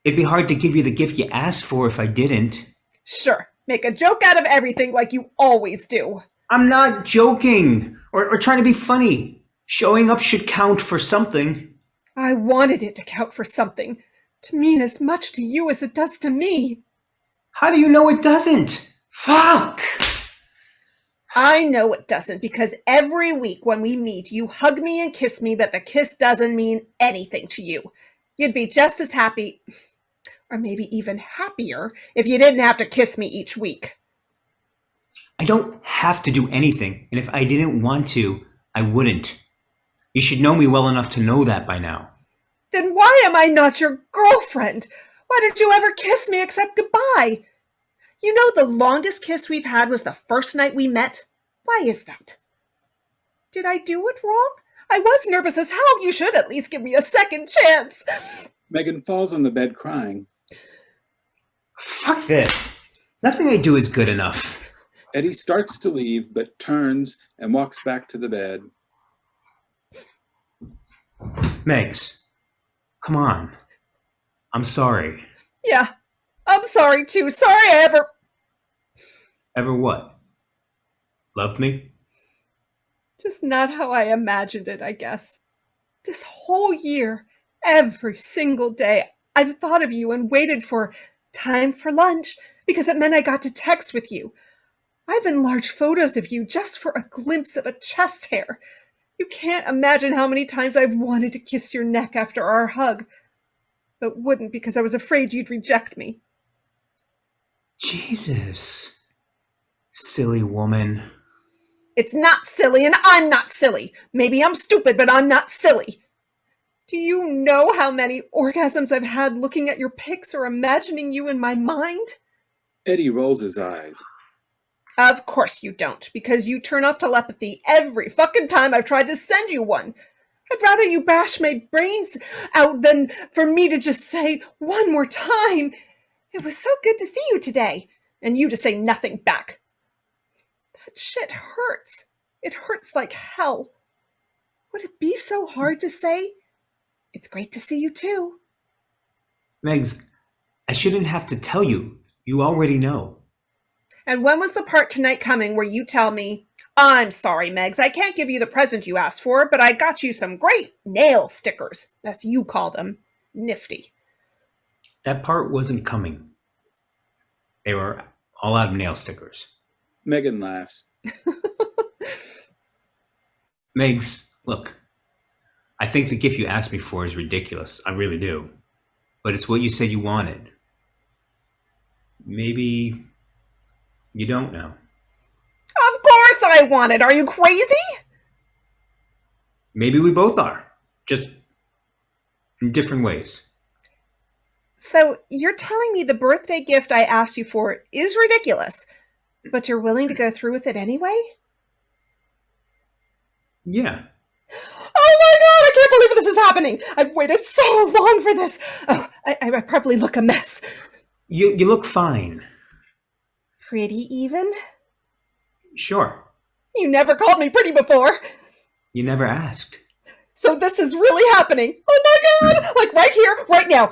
It'd be hard to give you the gift you asked for if I didn't. Sure, make a joke out of everything like you always do. I'm not joking or trying to be funny. Showing up should count for something. I wanted it to count for something, to mean as much to you as it does to me. How do you know it doesn't? Fuck! I know it doesn't, because every week when we meet, you hug me and kiss me, but the kiss doesn't mean anything to you. You'd be just as happy, or maybe even happier, if you didn't have to kiss me each week. I don't have to do anything, and if I didn't want to, I wouldn't. You should know me well enough to know that by now. Then why am I not your girlfriend? Why did you ever kiss me except goodbye? You know the longest kiss we've had was the first night we met? Why is that? Did I do it wrong? I was nervous as hell. You should at least give me a second chance. Megan falls on the bed crying. Fuck this. Nothing I do is good enough. Eddie starts to leave, but turns and walks back to the bed. Megs, come on. I'm sorry. Yeah, I'm sorry too. Sorry I ever... Ever what? Loved me? Just not how I imagined it, I guess. This whole year, every single day, I've thought of you and waited for time for lunch because it meant I got to text with you. I've enlarged photos of you just for a glimpse of a chest hair. You can't imagine how many times I've wanted to kiss your neck after our hug, but wouldn't because I was afraid you'd reject me. Jesus. Silly woman. It's not silly, and I'm not silly. Maybe I'm stupid, but I'm not silly. Do you know how many orgasms I've had looking at your pics or imagining you in my mind? Eddie rolls his eyes. Of course you don't, because you turn off telepathy every fucking time I've tried to send you one. I'd rather you bash my brains out than for me to just say one more time, "It was so good to see you today," and you to say nothing back. That shit hurts. It hurts like hell. Would it be so hard to say, "It's great to see you too"? Megs, I shouldn't have to tell you. You already know. And when was the part tonight coming where you tell me, "I'm sorry, Megs, I can't give you the present you asked for, but I got you some great nail stickers," as you call them. Nifty. That part wasn't coming. They were all out of nail stickers. Megan laughs. Megs, look, I think the gift you asked me for is ridiculous. I really do. But it's what you said you wanted. Maybe you don't know. Of course I want it. Are you crazy? Maybe we both are. Just in different ways. So you're telling me the birthday gift I asked you for is ridiculous, but you're willing to go through with it anyway? Yeah. Oh my god, I can't believe this is happening. I've waited so long for this. Oh, I probably look a mess. You look fine. Pretty even? Sure. You never called me pretty before. You never asked. So this is really happening. Oh my god! Like right here, right now.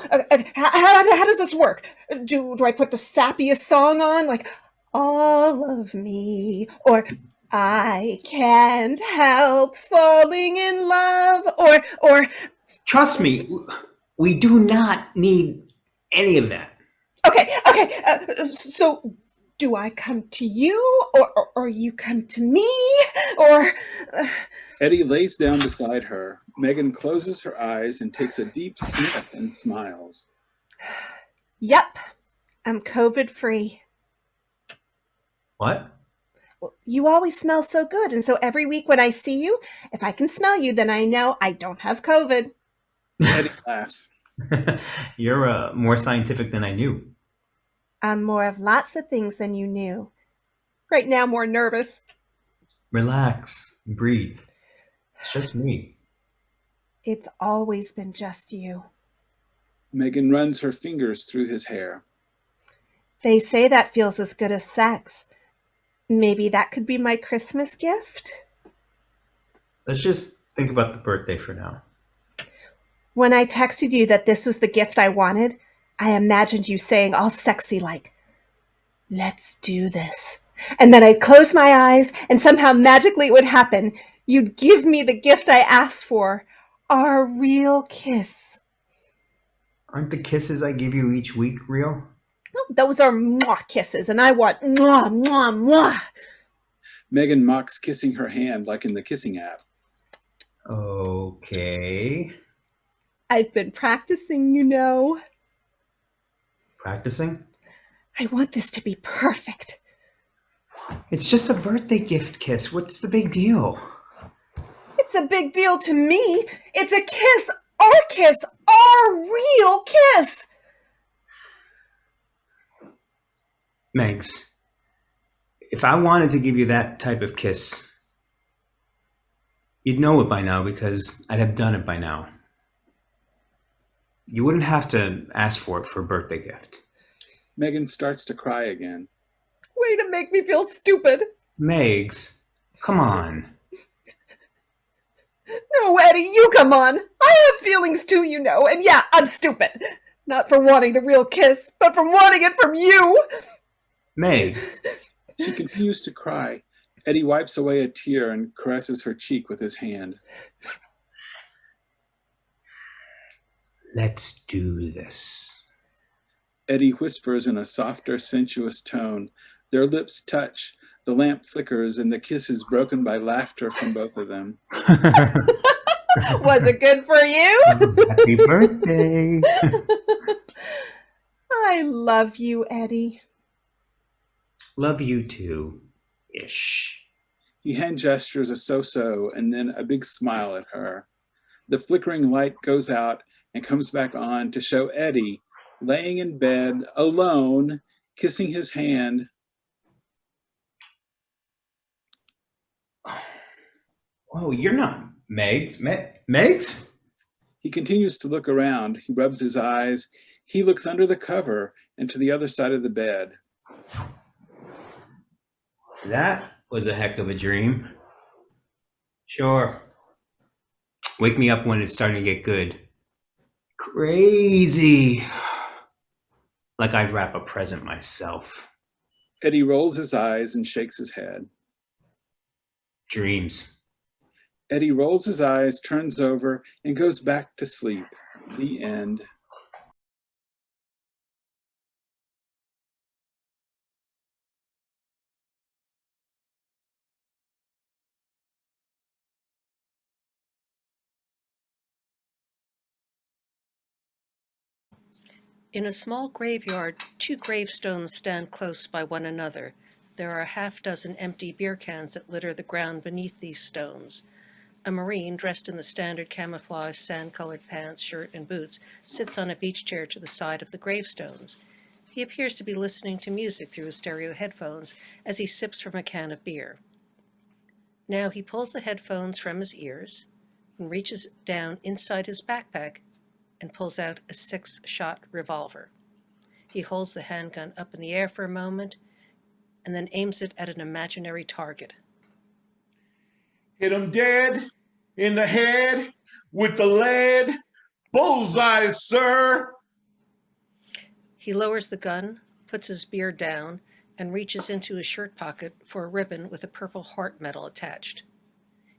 How does this work? Do I put the sappiest song on? Like, "All of Me," or "I Can't Help Falling in Love," or Trust me, we do not need any of that. Okay. So do I come to you, or you come to me, or... Eddie lays down beside her. Megan closes her eyes and takes a deep sniff and smiles. Yep, I'm COVID-free. What? Well, you always smell so good, and so every week when I see you, if I can smell you, then I know I don't have COVID. Eddie laughs. You're more scientific than I knew. I'm more of lots of things than you knew. Right now, more nervous. Relax. Breathe. It's just me. It's always been just you. Megan runs her fingers through his hair. They say that feels as good as sex. Maybe that could be my Christmas gift? Let's just think about the birthday for now. When I texted you that this was the gift I wanted, I imagined you saying all sexy like, "Let's do this." And then I'd close my eyes and somehow magically it would happen. You'd give me the gift I asked for, our real kiss. Aren't the kisses I give you each week real? Those are mwah kisses, and I want mwah, mwah, mwah. Megan mocks kissing her hand like in the kissing app. Okay. I've been practicing, you know. Practicing? I want this to be perfect. It's just a birthday gift kiss. What's the big deal? It's a big deal to me. It's a kiss. Our kiss. Our real kiss. Megs, if I wanted to give you that type of kiss, you'd know it by now because I'd have done it by now. You wouldn't have to ask for it for a birthday gift. Megan starts to cry again. Way to make me feel stupid. Megs, come on. No, Eddie, you come on. I have feelings too, you know. And yeah, I'm stupid. Not for wanting the real kiss, but from wanting it from you. Megs. She continues to cry. Eddie wipes away a tear and caresses her cheek with his hand. Let's do this. Eddie whispers in a softer, sensuous tone. Their lips touch. The lamp flickers and the kiss is broken by laughter from both of them. Was it good for you? Happy birthday. I love you, Eddie. Love you too, ish. He hand gestures a so-so and then a big smile at her. The flickering light goes out and comes back on to show Eddie laying in bed alone, kissing his hand. Oh, you're not Megs. Megs? He continues to look around. He rubs his eyes. He looks under the cover and to the other side of the bed. That was a heck of a dream. Sure. Wake me up when it's starting to get good. Crazy. Like I'd wrap a present myself. Eddie rolls his eyes and shakes his head. Dreams. Eddie rolls his eyes, turns over, and goes back to sleep. The end. In a small graveyard, 2 gravestones stand close by one another. There are a half-dozen empty beer cans that litter the ground beneath these stones. A Marine, dressed in the standard camouflage sand-colored pants, shirt, and boots, sits on a beach chair to the side of the gravestones. He appears to be listening to music through his stereo headphones as he sips from a can of beer. Now he pulls the headphones from his ears and reaches down inside his backpack and pulls out a 6-shot revolver. He holds the handgun up in the air for a moment and then aims it at an imaginary target. Hit him dead in the head with the lead. Bullseye, sir. He lowers the gun, puts his beer down, and reaches into his shirt pocket for a ribbon with a purple heart medal attached.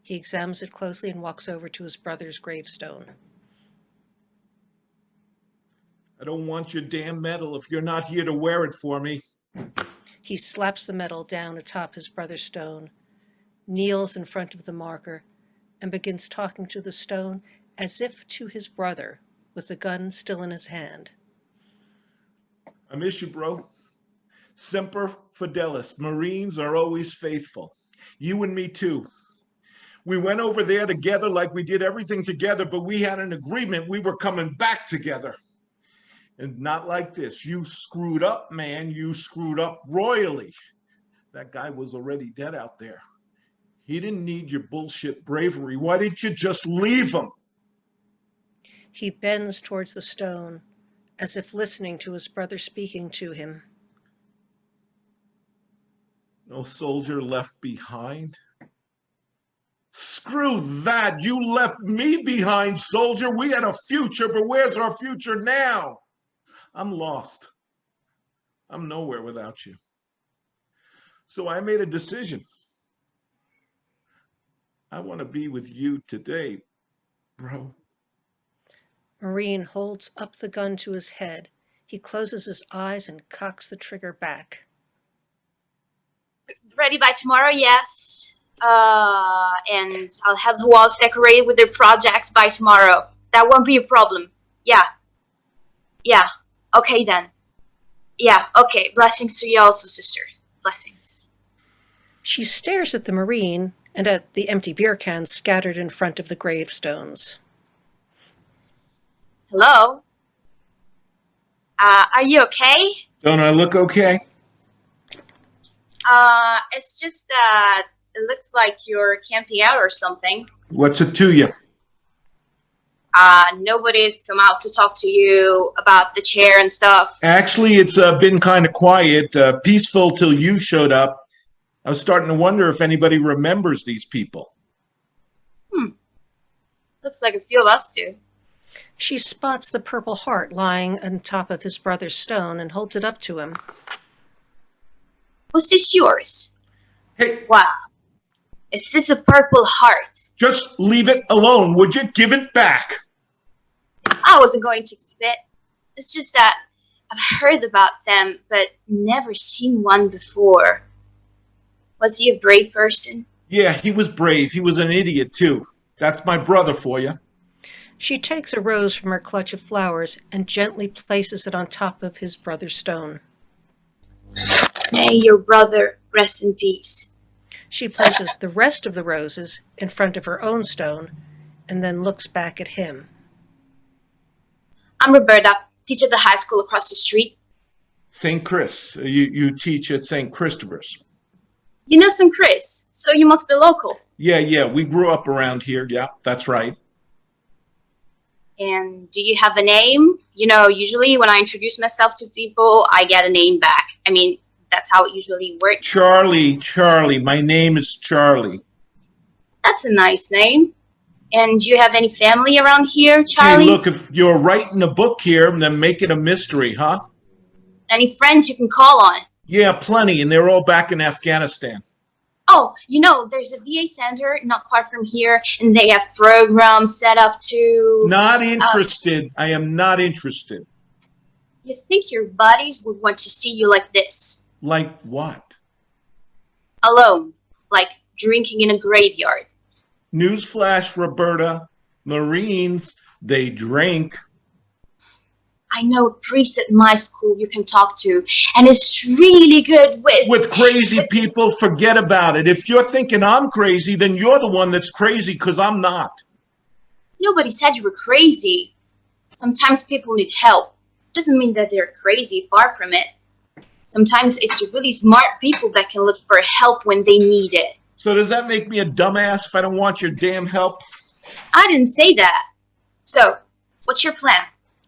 He examines it closely and walks over to his brother's gravestone. I don't want your damn medal if you're not here to wear it for me. He slaps the medal down atop his brother's stone, kneels in front of the marker, and begins talking to the stone as if to his brother, with the gun still in his hand. I miss you, bro. Semper Fidelis. Marines are always faithful. You and me too. We went over there together like we did everything together, but we had an agreement we were coming back together. And not like this. You screwed up, man. You screwed up royally. That guy was already dead out there. He didn't need your bullshit bravery. Why didn't you just leave him? He bends towards the stone, as if listening to his brother speaking to him. No soldier left behind? Screw that. You left me behind, soldier. We had a future, but where's our future now? I'm lost. I'm nowhere without you. So I made a decision. I want to be with you today, bro. Marine holds up the gun to his head. He closes his eyes and cocks the trigger back. Ready by tomorrow, yes. And I'll have the walls decorated with their projects by tomorrow. That won't be a problem. Yeah. Yeah. Okay then. Yeah, okay. Blessings to you also, sisters. Blessings. She stares at the Marine and at the empty beer cans scattered in front of the gravestones. Hello? Are you okay? Don't I look okay? It's just that it looks like you're camping out or something. What's it to you? Nobody's come out to talk to you about the chair and stuff. Actually, it's been kind of quiet, peaceful till you showed up. I was starting to wonder if anybody remembers these people. Looks like a few of us do. She spots the purple heart lying on top of his brother's stone and holds it up to him. Was this yours? Hey. Wow. Is this a purple heart? Just leave it alone, would you? Give it back. I wasn't going to keep it. It's just that I've heard about them, but never seen one before. Was he a brave person? Yeah, he was brave. He was an idiot, too. That's my brother for you. She takes a rose from her clutch of flowers and gently places it on top of his brother's stone. May your brother rest in peace. She places the rest of the roses in front of her own stone and then looks back at him. I'm Roberta, teacher at the high school across the street. St. Chris. You teach at St. Christopher's. You know St. Chris, so you must be local. Yeah, we grew up around here. Yeah, that's right. And do you have a name? You know, usually when I introduce myself to people, I get a name back. I mean, that's how it usually works. Charlie. My name is Charlie. That's a nice name. And do you have any family around here, Charlie? Hey, look, if you're writing a book here, then make it a mystery, huh? Any friends you can call on? Yeah, plenty, and they're all back in Afghanistan. Oh, you know, there's a VA center not far from here, and they have programs set up to... Not interested. I am not interested. You think your buddies would want to see you like this? Like what? Alone, like drinking in a graveyard. Newsflash, Roberta. Marines, they drink. I know a priest at my school you can talk to, and is really good with crazy people. Forget about it. If you're thinking I'm crazy, then you're the one that's crazy, because I'm not. Nobody said you were crazy. Sometimes people need help. Doesn't mean that they're crazy, far from it. Sometimes it's really smart people that can look for help when they need it. So does that make me a dumbass if I don't want your damn help? I didn't say that. So, what's your plan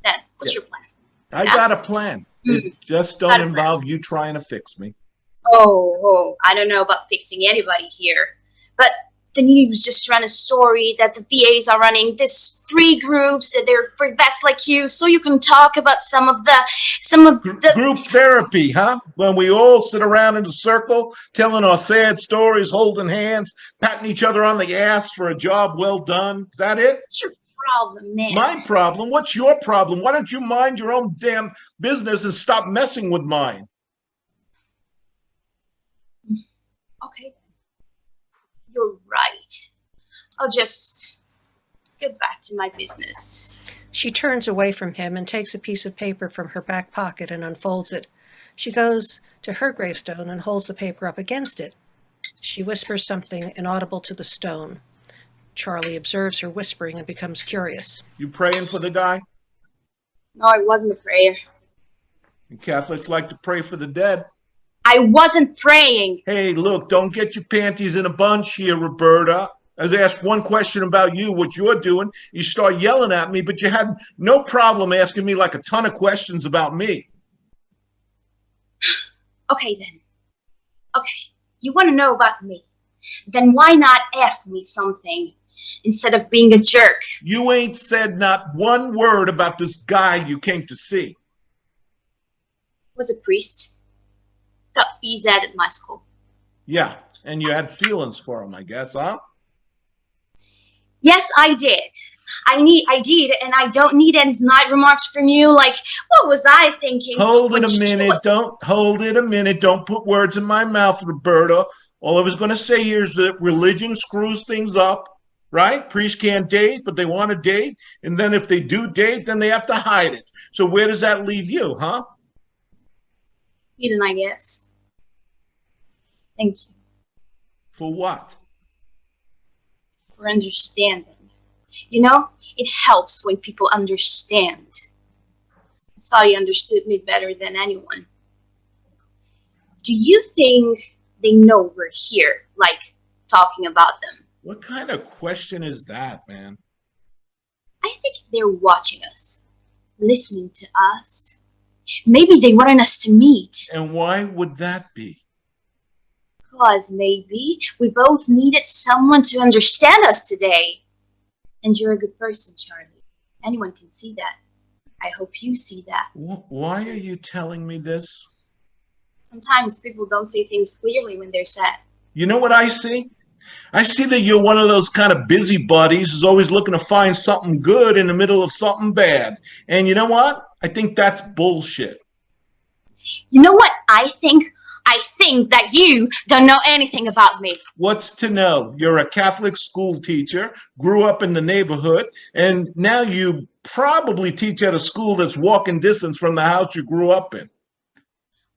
then? What's your plan? I got a plan. It just don't involve you trying to fix me. Oh, I don't know about fixing anybody here. But the news just ran a story that the VAs are running this free groups that they're for vets like you, so you can talk about some of the group therapy, huh? When we all sit around in a circle, telling our sad stories, holding hands, patting each other on the ass for a job well done. Is that it? What's your problem, man? My problem? What's your problem? Why don't you mind your own damn business and stop messing with mine? Okay. You're right. I'll just get back to my business. She turns away from him and takes a piece of paper from her back pocket and unfolds it. She goes to her gravestone and holds the paper up against it. She whispers something inaudible to the stone. Charlie observes her whispering and becomes curious. You praying for the guy? No, I wasn't a prayer. You Catholics like to pray for the dead. I wasn't praying. Hey, look, don't get your panties in a bunch here, Roberta. I asked one question about you, what you're doing. You start yelling at me, but you had no problem asking me like a ton of questions about me. Okay, then. Okay, you want to know about me. Then why not ask me something instead of being a jerk? You ain't said not one word about this guy you came to see. Was a priest. Got phys ed at my school. Yeah, and you had feelings for him, I guess, huh? Yes, I did. I did, and I don't need any snide remarks from you. Like, what was I thinking? Hold when it a she minute. was- Don't hold it a minute. Don't put words in my mouth, Roberta. All I was going to say here is that religion screws things up, right? Priests can't date, but they want to date. And then if they do date, then they have to hide it. So where does that leave you, huh? Eden, I guess. Thank you For what? for understanding. You know, it helps when people understand. I thought you understood me better than anyone. Do you think they know we're here, like talking about them? What kind of question is that, man? I think they're watching us, listening to us. Maybe they wanted us to meet. And why would that be? Because maybe we both needed someone to understand us today. And you're a good person, Charlie. Anyone can see that. I hope you see that. Why are you telling me this? Sometimes people don't see things clearly when they're sad. You know what I see? I see that you're one of those kind of busybodies who's always looking to find something good in the middle of something bad. And you know what? I think that's bullshit. You know what I think? I think that you don't know anything about me. What's to know? You're a Catholic school teacher, grew up in the neighborhood, and now you probably teach at a school that's walking distance from the house you grew up in.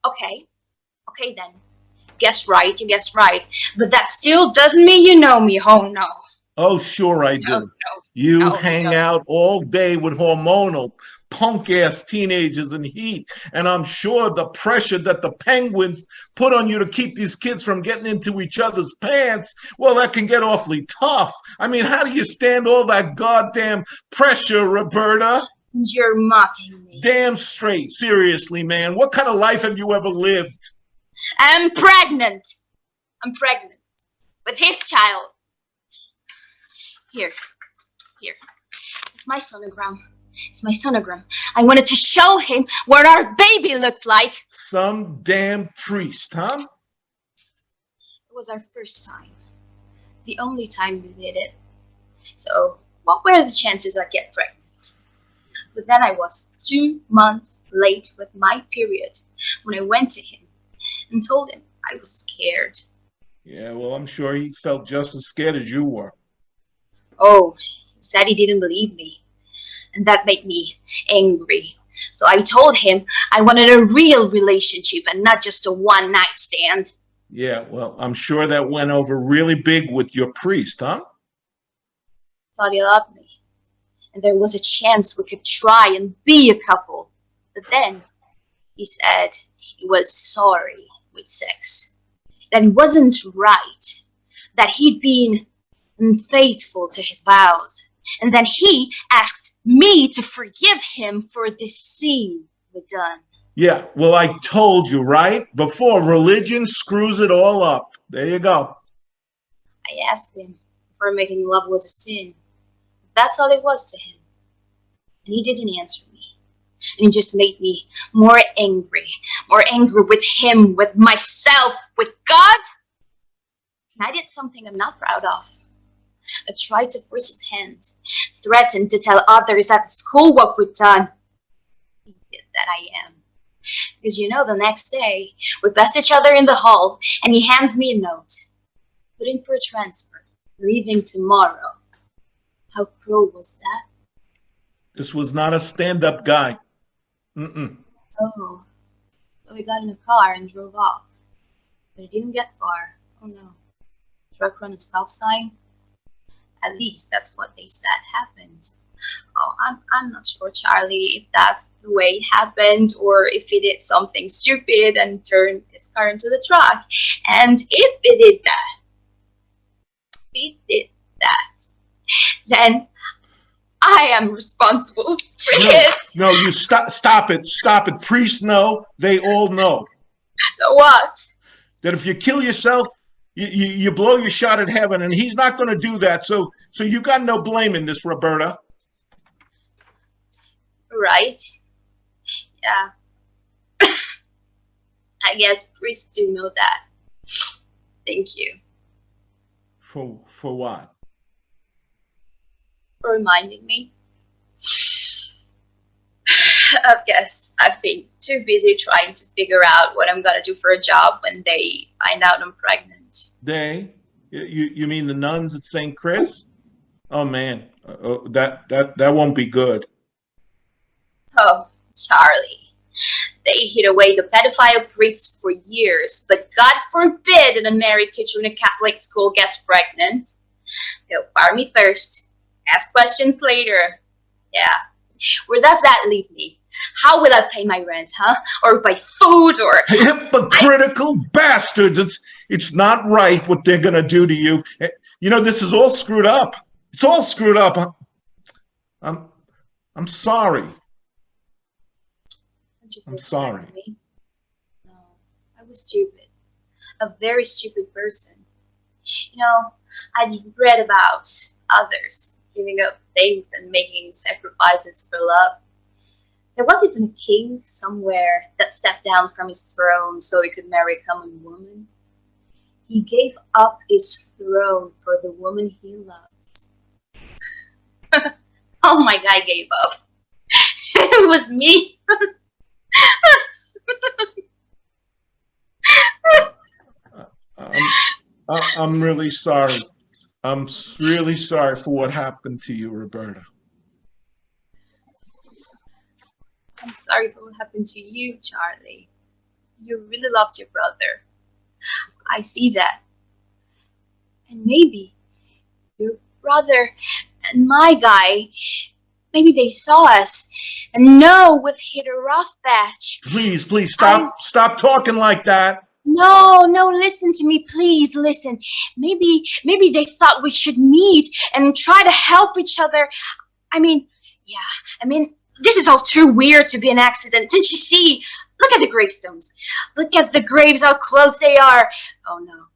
Okay. Okay then. Guess right, you guess right. But that still doesn't mean you know me. Oh no. Oh, sure I do. You hang out all day with hormonal, punk-ass teenagers in heat, and I'm sure the pressure that the Penguins put on you to keep these kids from getting into each other's pants, well, that can get awfully tough. I mean, how do you stand all that goddamn pressure, Roberta? You're mocking me. Damn straight. Seriously, man. What kind of life have you ever lived? I'm pregnant. I'm pregnant. With his child. Here. It's my sonogram. It's my sonogram. I wanted to show him what our baby looks like. Some damn priest, huh? It was our first time. The only time we did it. So, what were the chances I'd get pregnant? But then I was 2 months late with my period when I went to him and told him I was scared. Yeah, well, I'm sure he felt just as scared as you were. Oh, he said he didn't believe me. And that made me angry. So I told him I wanted a real relationship and not just a one-night stand. Yeah, well, I'm sure that went over really big with your priest, huh? Thought he loved me. And there was a chance we could try and be a couple. But then he said he was sorry with sex. That it wasn't right. That he'd been unfaithful to his vows. And then he asked me to forgive him for this sin we'd done. Yeah, well, I told you, right? Before religion screws it all up. There you go. I asked him if making love was a sin. That's all it was to him. And he didn't answer me. And it just made me more angry with him, with myself, with God. And I did something I'm not proud of. I tried to force his hand, threatened to tell others at school what we'd done. He did that I am. Because you know, the next day, we passed each other in the hall, and he hands me a note. Putting for a transfer, leaving tomorrow. How cruel was that? This was not a stand-up guy. Mm-mm. Oh, so we got in a car and drove off. But it didn't get far. Oh no. Truck run a stop sign? At least that's what they said happened. Oh, I'm not sure, Charlie, if that's the way it happened or if he did something stupid and turned his car into the truck. And if it did that, then I am responsible for it. No, you stop it. Priests know, they all know. What? That if you kill yourself, you blow your shot at heaven, and he's not going to do that. So you got no blame in this, Roberta. Right? Yeah. I guess priests do know that. Thank you. For what? For for reminding me. I guess I've been too busy trying to figure out what I'm gonna do for a job when they find out I'm pregnant. They? You mean the nuns at St. Chris? Oh man, that won't be good. Oh, Charlie. They hid away the pedophile priests for years, but God forbid that a married teacher in a Catholic school gets pregnant. They'll fire me first, ask questions later. Yeah. Where does that leave me? How will I pay my rent, huh? Or buy food, or... Hypocritical bastards! It's not right what they're gonna do to you. You know, this is all screwed up. It's all screwed up. I'm sorry. I'm sorry. No, I was stupid. A very stupid person. You know, I'd read about others giving up things and making sacrifices for love. There was even a king somewhere that stepped down from his throne so he could marry a common woman. He gave up his throne for the woman he loved. Oh my God, gave up. It was me. I'm really sorry. I'm really sorry for what happened to you, Roberta. I'm sorry for what happened to you, Charlie. You really loved your brother. I see that. And maybe your brother and my guy, maybe they saw us and know we've hit a rough patch. Please stop talking like that. No, listen to me, please listen. Maybe they thought we should meet and try to help each other. I mean, this is all too weird to be an accident. Didn't you see? Look at the gravestones. Look at the graves, how close they are. Oh no,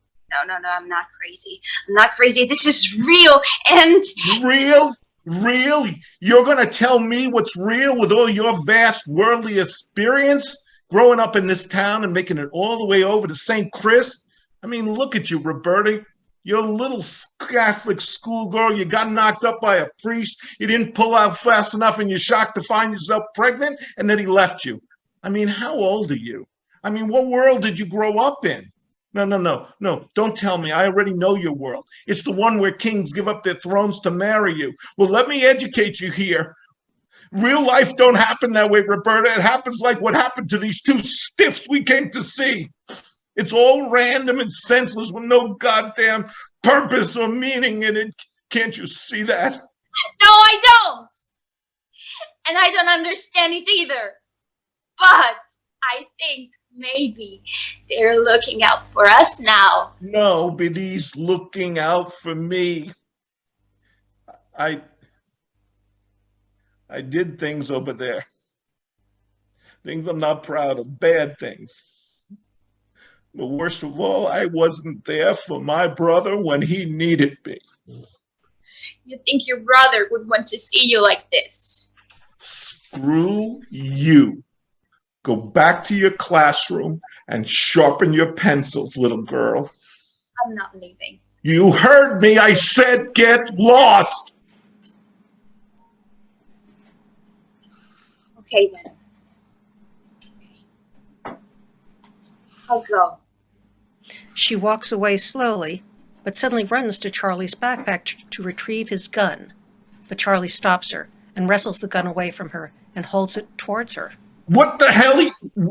I'm not crazy. I'm not crazy. This is real and... Real? Real? You're gonna tell me what's real with all your vast worldly experience? Growing up in this town and making it all the way over to St. Chris? I mean, look at you, Roberta. You're a little Catholic schoolgirl. You got knocked up by a priest. You didn't pull out fast enough and you're shocked to find yourself pregnant, and then he left you. I mean, how old are you? I mean, what world did you grow up in? No. Don't tell me. I already know your world. It's the one where kings give up their thrones to marry you. Well, let me educate you here. Real life don't happen that way, Roberta. It happens like what happened to these two stiffs we came to see. It's all random and senseless with no goddamn purpose or meaning in it. Can't you see that? No, I don't. And I don't understand it either. But I think maybe they're looking out for us now. Nobody's looking out for me. I did things over there. Things I'm not proud of, bad things. But worst of all, I wasn't there for my brother when he needed me. You think your brother would want to see you like this? Screw you. Go back to your classroom and sharpen your pencils, little girl. I'm not leaving. You heard me. I said get lost. Okay, then. I'll go. She walks away slowly, but suddenly runs to Charlie's backpack to retrieve his gun. But Charlie stops her and wrestles the gun away from her and holds it towards her. What the hell?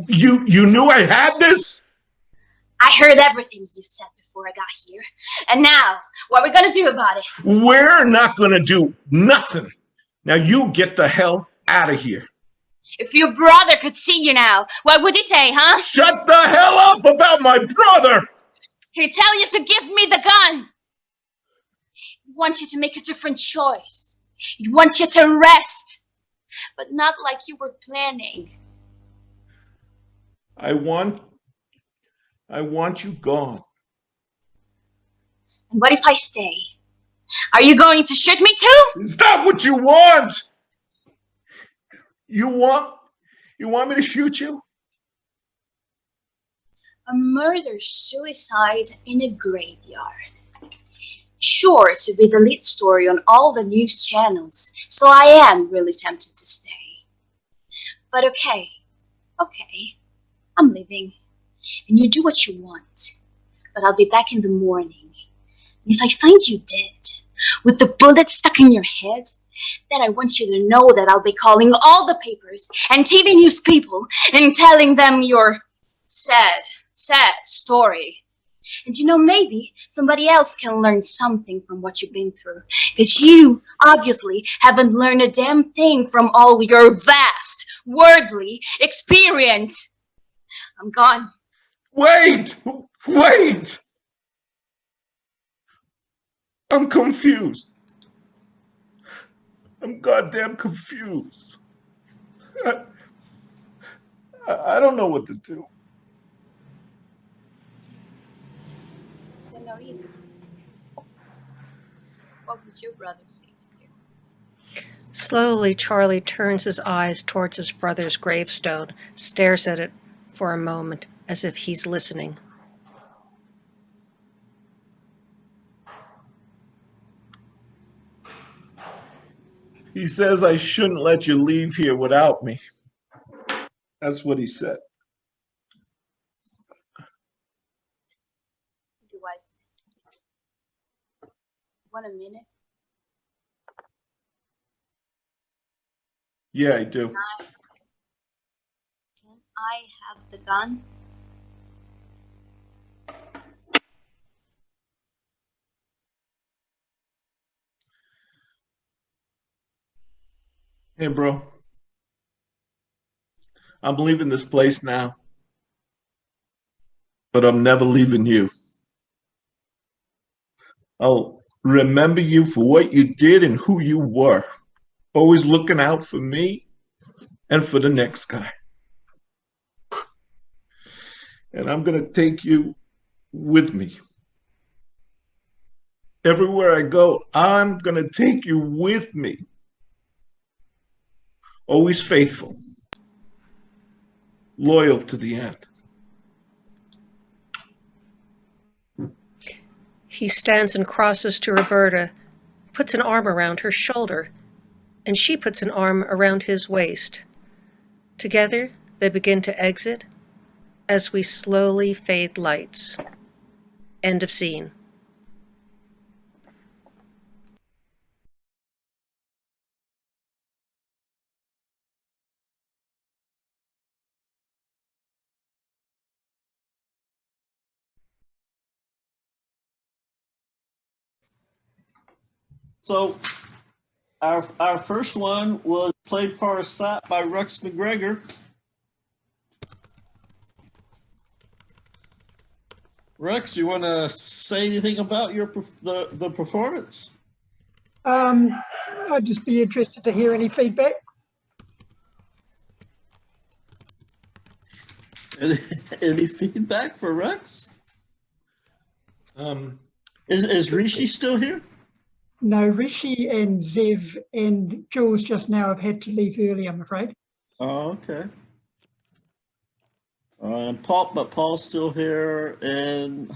You knew I had this? I heard everything you said before I got here. And now, what are we going to do about it? We're not going to do nothing. Now you get the hell out of here. If your brother could see you now, what would he say, huh? Shut the hell up about my brother! He'd tell you to give me the gun. He wants you to make a different choice. He wants you to rest, but not like you were planning. I want you gone. And what if I stay? Are you going to shoot me too? Is that what you want? You want me to shoot you? A murder-suicide in a graveyard. sure to be the lead story on all the news channels, so I am really tempted to stay. But okay, I'm leaving, and you do what you want, but I'll be back in the morning. And if I find you dead, with the bullet stuck in your head, then I want you to know that I'll be calling all the papers and TV news people and telling them your sad story. And maybe somebody else can learn something from what you've been through. Because you obviously haven't learned a damn thing from all your vast, worldly experience. I'm gone. Wait! I'm confused. I'm goddamn confused. I don't know what to do. I don't know either. What would your brother say to you? Slowly, Charlie turns his eyes towards his brother's gravestone, stares at it for a moment as if he's listening. He says I shouldn't let you leave here without me. That's what he said. He's a wise man. Want a minute? Yeah, I do. Can I have the gun? Hey, bro. I'm leaving this place now. But I'm never leaving you. I'll remember you for what you did and who you were. Always looking out for me and for the next guy. And I'm going to take you with me. Everywhere I go, I'm going to take you with me. Always faithful. Loyal to the end. He stands and crosses to Roberta, puts an arm around her shoulder, and she puts an arm around his waist. Together, they begin to exit as we slowly fade lights. End of scene. So our first one was played for us by Rex McGregor. Rex, you want to say anything about the performance? I'd just be interested to hear any feedback. Any feedback for Rex? Is Rishi still here? No, Rishi and Zev and Jules just now have had to leave early, I'm afraid. Oh, okay. And Paul's still here, and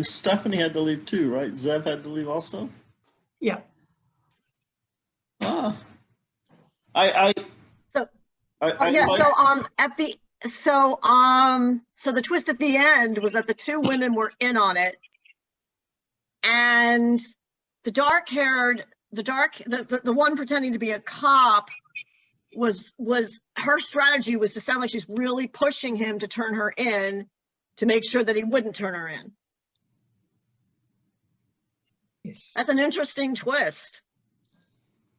Stephanie had to leave too, right? Zev had to leave also. Yeah. Ah. So the twist at the end was that the two women were in on it, and the one pretending to be a cop was her strategy was to sound like she's really pushing him to turn her in to make sure that he wouldn't turn her in. Yes. That's an interesting twist.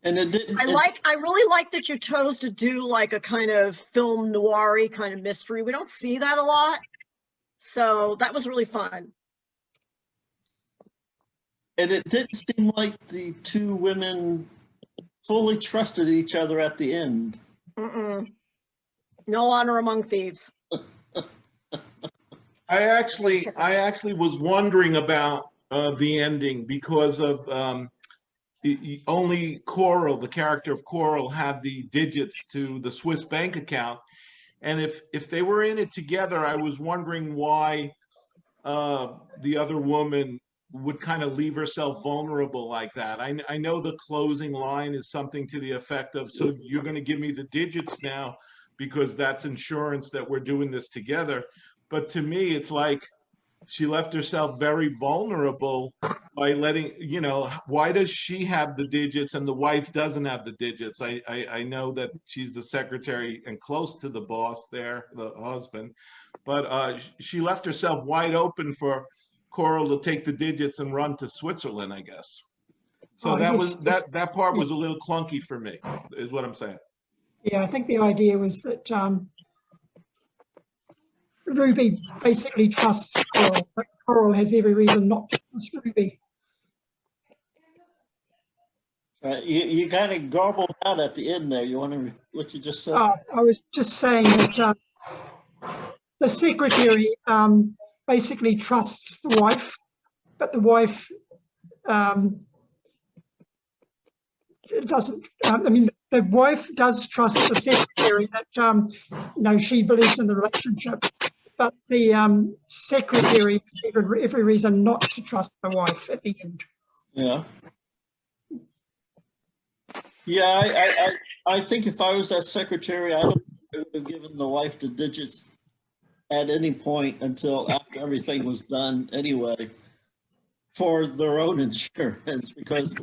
And it didn't. I really like that you chose to do like a kind of film noir-y kind of mystery. We don't see that a lot. So that was really fun. And it didn't seem like the two women fully trusted each other at the end. Mm-mm. No honor among thieves. I actually was wondering about the ending because of only Coral, the character of Coral, had the digits to the Swiss bank account, and if they were in it together, I was wondering why the other woman would kind of leave herself vulnerable like that. I know the closing line is something to the effect of, so you're going to give me the digits now because that's insurance that we're doing this together. But to me, it's like she left herself very vulnerable by letting, you know, why does she have the digits and the wife doesn't have the digits? I know that she's the secretary and close to the boss there, the husband, but she left herself wide open for Coral to take the digits and run to Switzerland, I guess. So Oh, that yes, was yes. that part was a little clunky for me, is what I'm saying. Yeah, I think the idea was that Ruby basically trusts Coral, but Coral has every reason not to trust Ruby. You kind of garbled out at the end there. You want to what you just said? I was just saying that the secretary basically trusts the wife, but the wife doesn't. I mean, the wife does trust the secretary that you know, she believes in the relationship, but the secretary has every reason not to trust the wife at the end. Yeah. Yeah, I think if I was that secretary, I don't think I would have given the wife the digits at any point until after everything was done anyway for their own insurance, because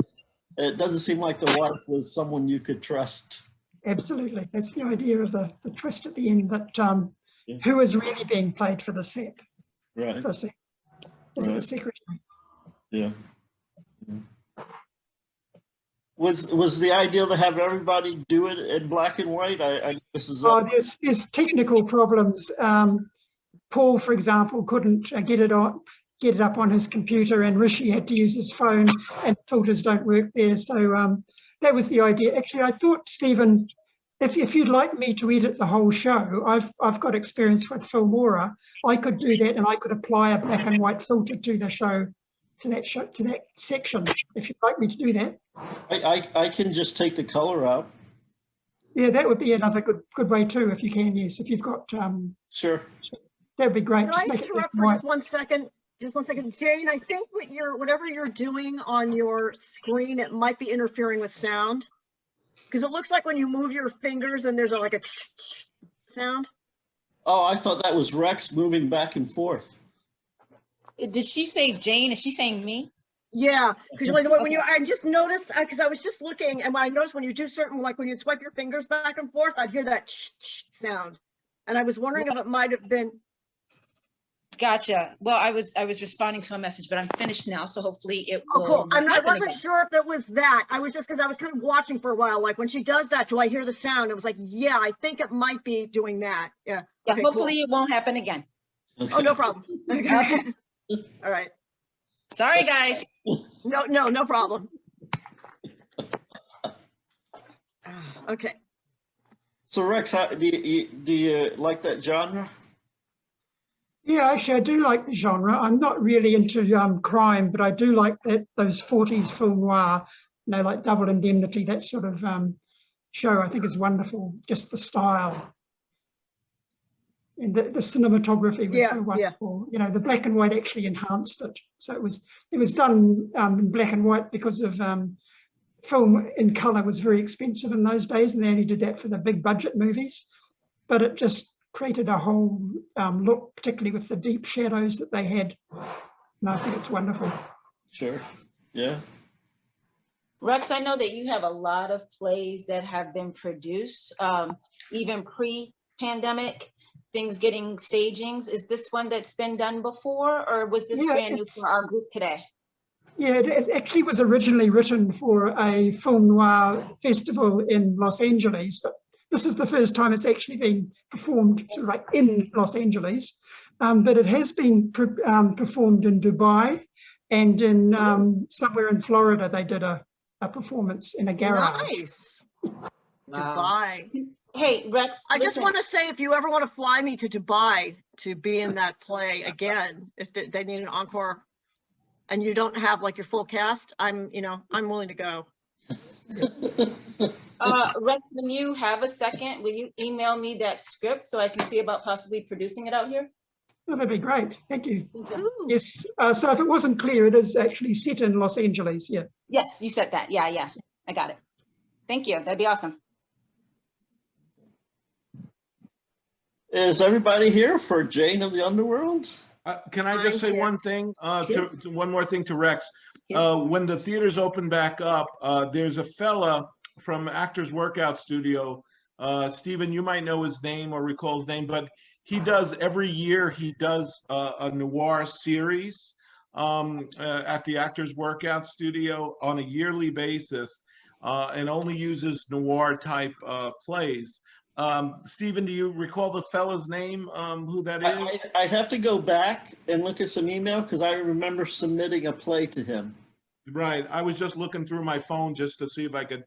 it doesn't seem like the wife was someone you could trust. Absolutely. That's the idea of the twist at the end, that who is really being played for the SEP? Right. For SEP. Is it the secretary? Yeah. Was the idea to have everybody do it in black and white? This is there's technical problems. Paul, for example, couldn't get it up on his computer, and Rishi had to use his phone, and filters don't work there. So that was the idea. Actually, I thought, Stephen, if you'd like me to edit the whole show, I've got experience with Filmora. I could do that, and I could apply a black and white filter to the show, to that section. If you'd like me to do that, I can just take the color out. Yeah, that would be another good way too, if you can. Yes, if you've got sure, that would be great. Can Just I make it interrupt black for and just 1 second? Just 1 second, Jane. I think whatever you're doing on your screen, it might be interfering with sound, because it looks like when you move your fingers and there's like a sound. Oh, I thought that was Rex moving back and forth. Did she say Jane? Is she saying me? Yeah, because like when you, I just noticed, because I was just looking, and I noticed when you do certain, like when you swipe your fingers back and forth, I'd hear that sound, and I was wondering if it might have been. Gotcha. Well, I was responding to a message, but I'm finished now, so hopefully it will. Oh, cool. I happen wasn't again. sure if it was that. I was just, because I was kind of watching for a while, like when she does that, do I hear the sound? It was like, yeah, I think it might be doing that. Yeah. Yeah. Okay, Hopefully cool. it won't happen again. Oh, no problem. Okay. All right. Sorry, guys. No problem. Okay. So Rex, do you like that genre? Yeah, actually, I do like the genre. I'm not really into crime, but I do like those 40s film noir, you know, like Double Indemnity, that sort of show. I think is wonderful. Just the style. And the cinematography was so wonderful. You know, the black and white actually enhanced it. So it was done in black and white because of film in color was very expensive in those days, and they only did that for the big budget movies. But it just created a whole look, particularly with the deep shadows that they had. And I think it's wonderful. Sure. Yeah. Rex, I know that you have a lot of plays that have been produced, even pre-pandemic. Things getting stagings. Is this one that's been done before, or was this brand new for our group today? Yeah, it actually was originally written for a film noir festival in Los Angeles, but this is the first time it's actually been performed sort of like in Los Angeles. But it has been performed in Dubai and in somewhere in Florida. They did a performance in a garage. Nice. Dubai. Hey, Rex, I just listen. want to say, if you ever want to fly me to Dubai to be in that play again, if they need an encore and you don't have like your full cast, I'm willing to go. Rex, when you have a second, will you email me that script so I can see about possibly producing it out here? Well, that'd be great. Thank you. Yes. So if it wasn't clear, it is actually set in Los Angeles. Yeah. Yes, you said that. Yeah, yeah. I got it. Thank you. That'd be awesome. Is everybody here for Jane of the Underworld? Can I just say one thing? One more thing to Rex. When the theaters open back up, there's a fella from Actors Workout Studio. Stephen, you might know his name or recall his name, but he does every year. He does a noir series at the Actors Workout Studio on a yearly basis, and only uses noir type plays. Stephen, do you recall the fella's name? Who that is? I have to go back and look at some email because I remember submitting a play to him. Right. I was just looking through my phone just to see if I could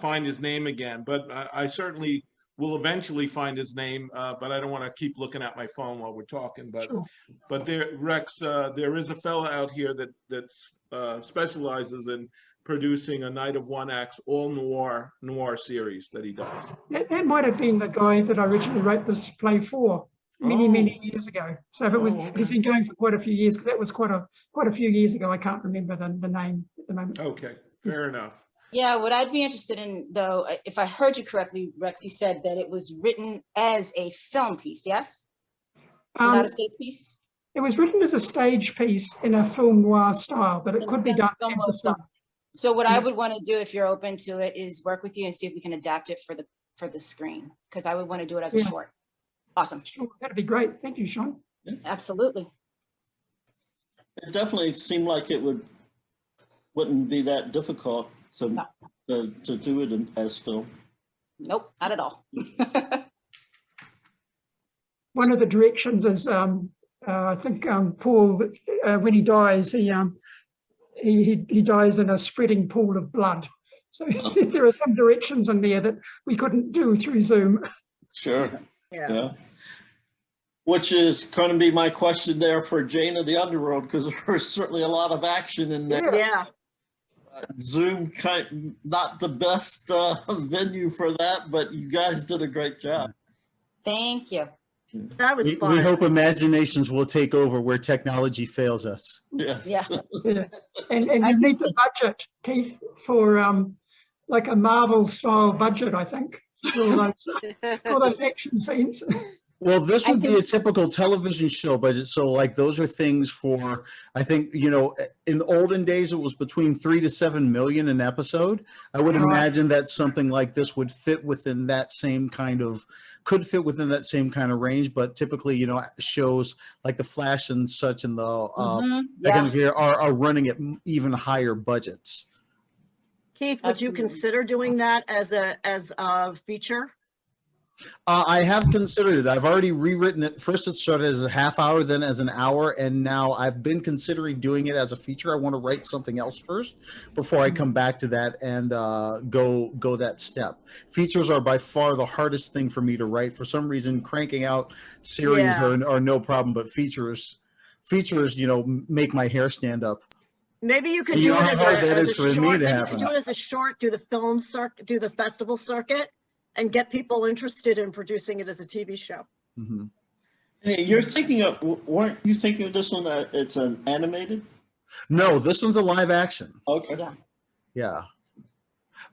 find his name again, but I certainly will eventually find his name, but I don't want to keep looking at my phone while we're talking. But there, Rex, there is a fella out here that specializes in producing a Night of One Acts all noir series that he does. That might have been the guy that I originally wrote this play for many years ago. So if it was, it's been going for quite a few years because that was quite a few years ago. I can't remember the name at the moment. Okay, fair enough. Yeah, what I'd be interested in, though, if I heard you correctly, Rex, you said that it was written as a film piece, yes? Not a stage piece? It was written as a stage piece in a film noir style, but it could be done as a film. So what I would want to do, if you're open to it, is work with you and see if we can adapt it for the screen, because I would want to do it as a short. Awesome. Sure, that'd be great. Thank you, Sean. Absolutely. It definitely seemed like it wouldn't be that difficult to do it as film. Nope, not at all. One of the directions is, I think Paul, when he dies, he dies in a spreading pool of blood. So there are some directions in there that we couldn't do through Zoom. Sure. Yeah. Which is going to be my question there for Jane of the Underworld, because there's certainly a lot of action in there. Yeah. Zoom not the best venue for that, but you guys did a great job. Thank you. That was fun. We hope imaginations will take over where technology fails us. Yes. Yeah. And you need the budget, Keith, for like a Marvel style budget, I think, for all those action scenes. Well, this would be a typical television show budget. So like those are things for, I think, in the olden days, it was between 3 to 7 million an episode. I would imagine that something like this would fit within that same kind of, could fit within that same kind of range. But typically, shows like The Flash and such and the are running at even higher budgets. Keith, would you consider doing that as a feature? I have considered it. I've already rewritten it. First, it started as a half hour, then as an hour, and now I've been considering doing it as a feature. I want to write something else first before I come back to that and go that step. Features are by far the hardest thing for me to write. For some reason, cranking out series are no problem, but features, make my hair stand up. Maybe you could do it as a short. Maybe you could do it as a short. Do the film circuit, do the festival circuit. And get people interested in producing it as a TV show. Mm-hmm. Hey, weren't you thinking of this one that it's an animated? No, this one's a live action. Okay. Yeah.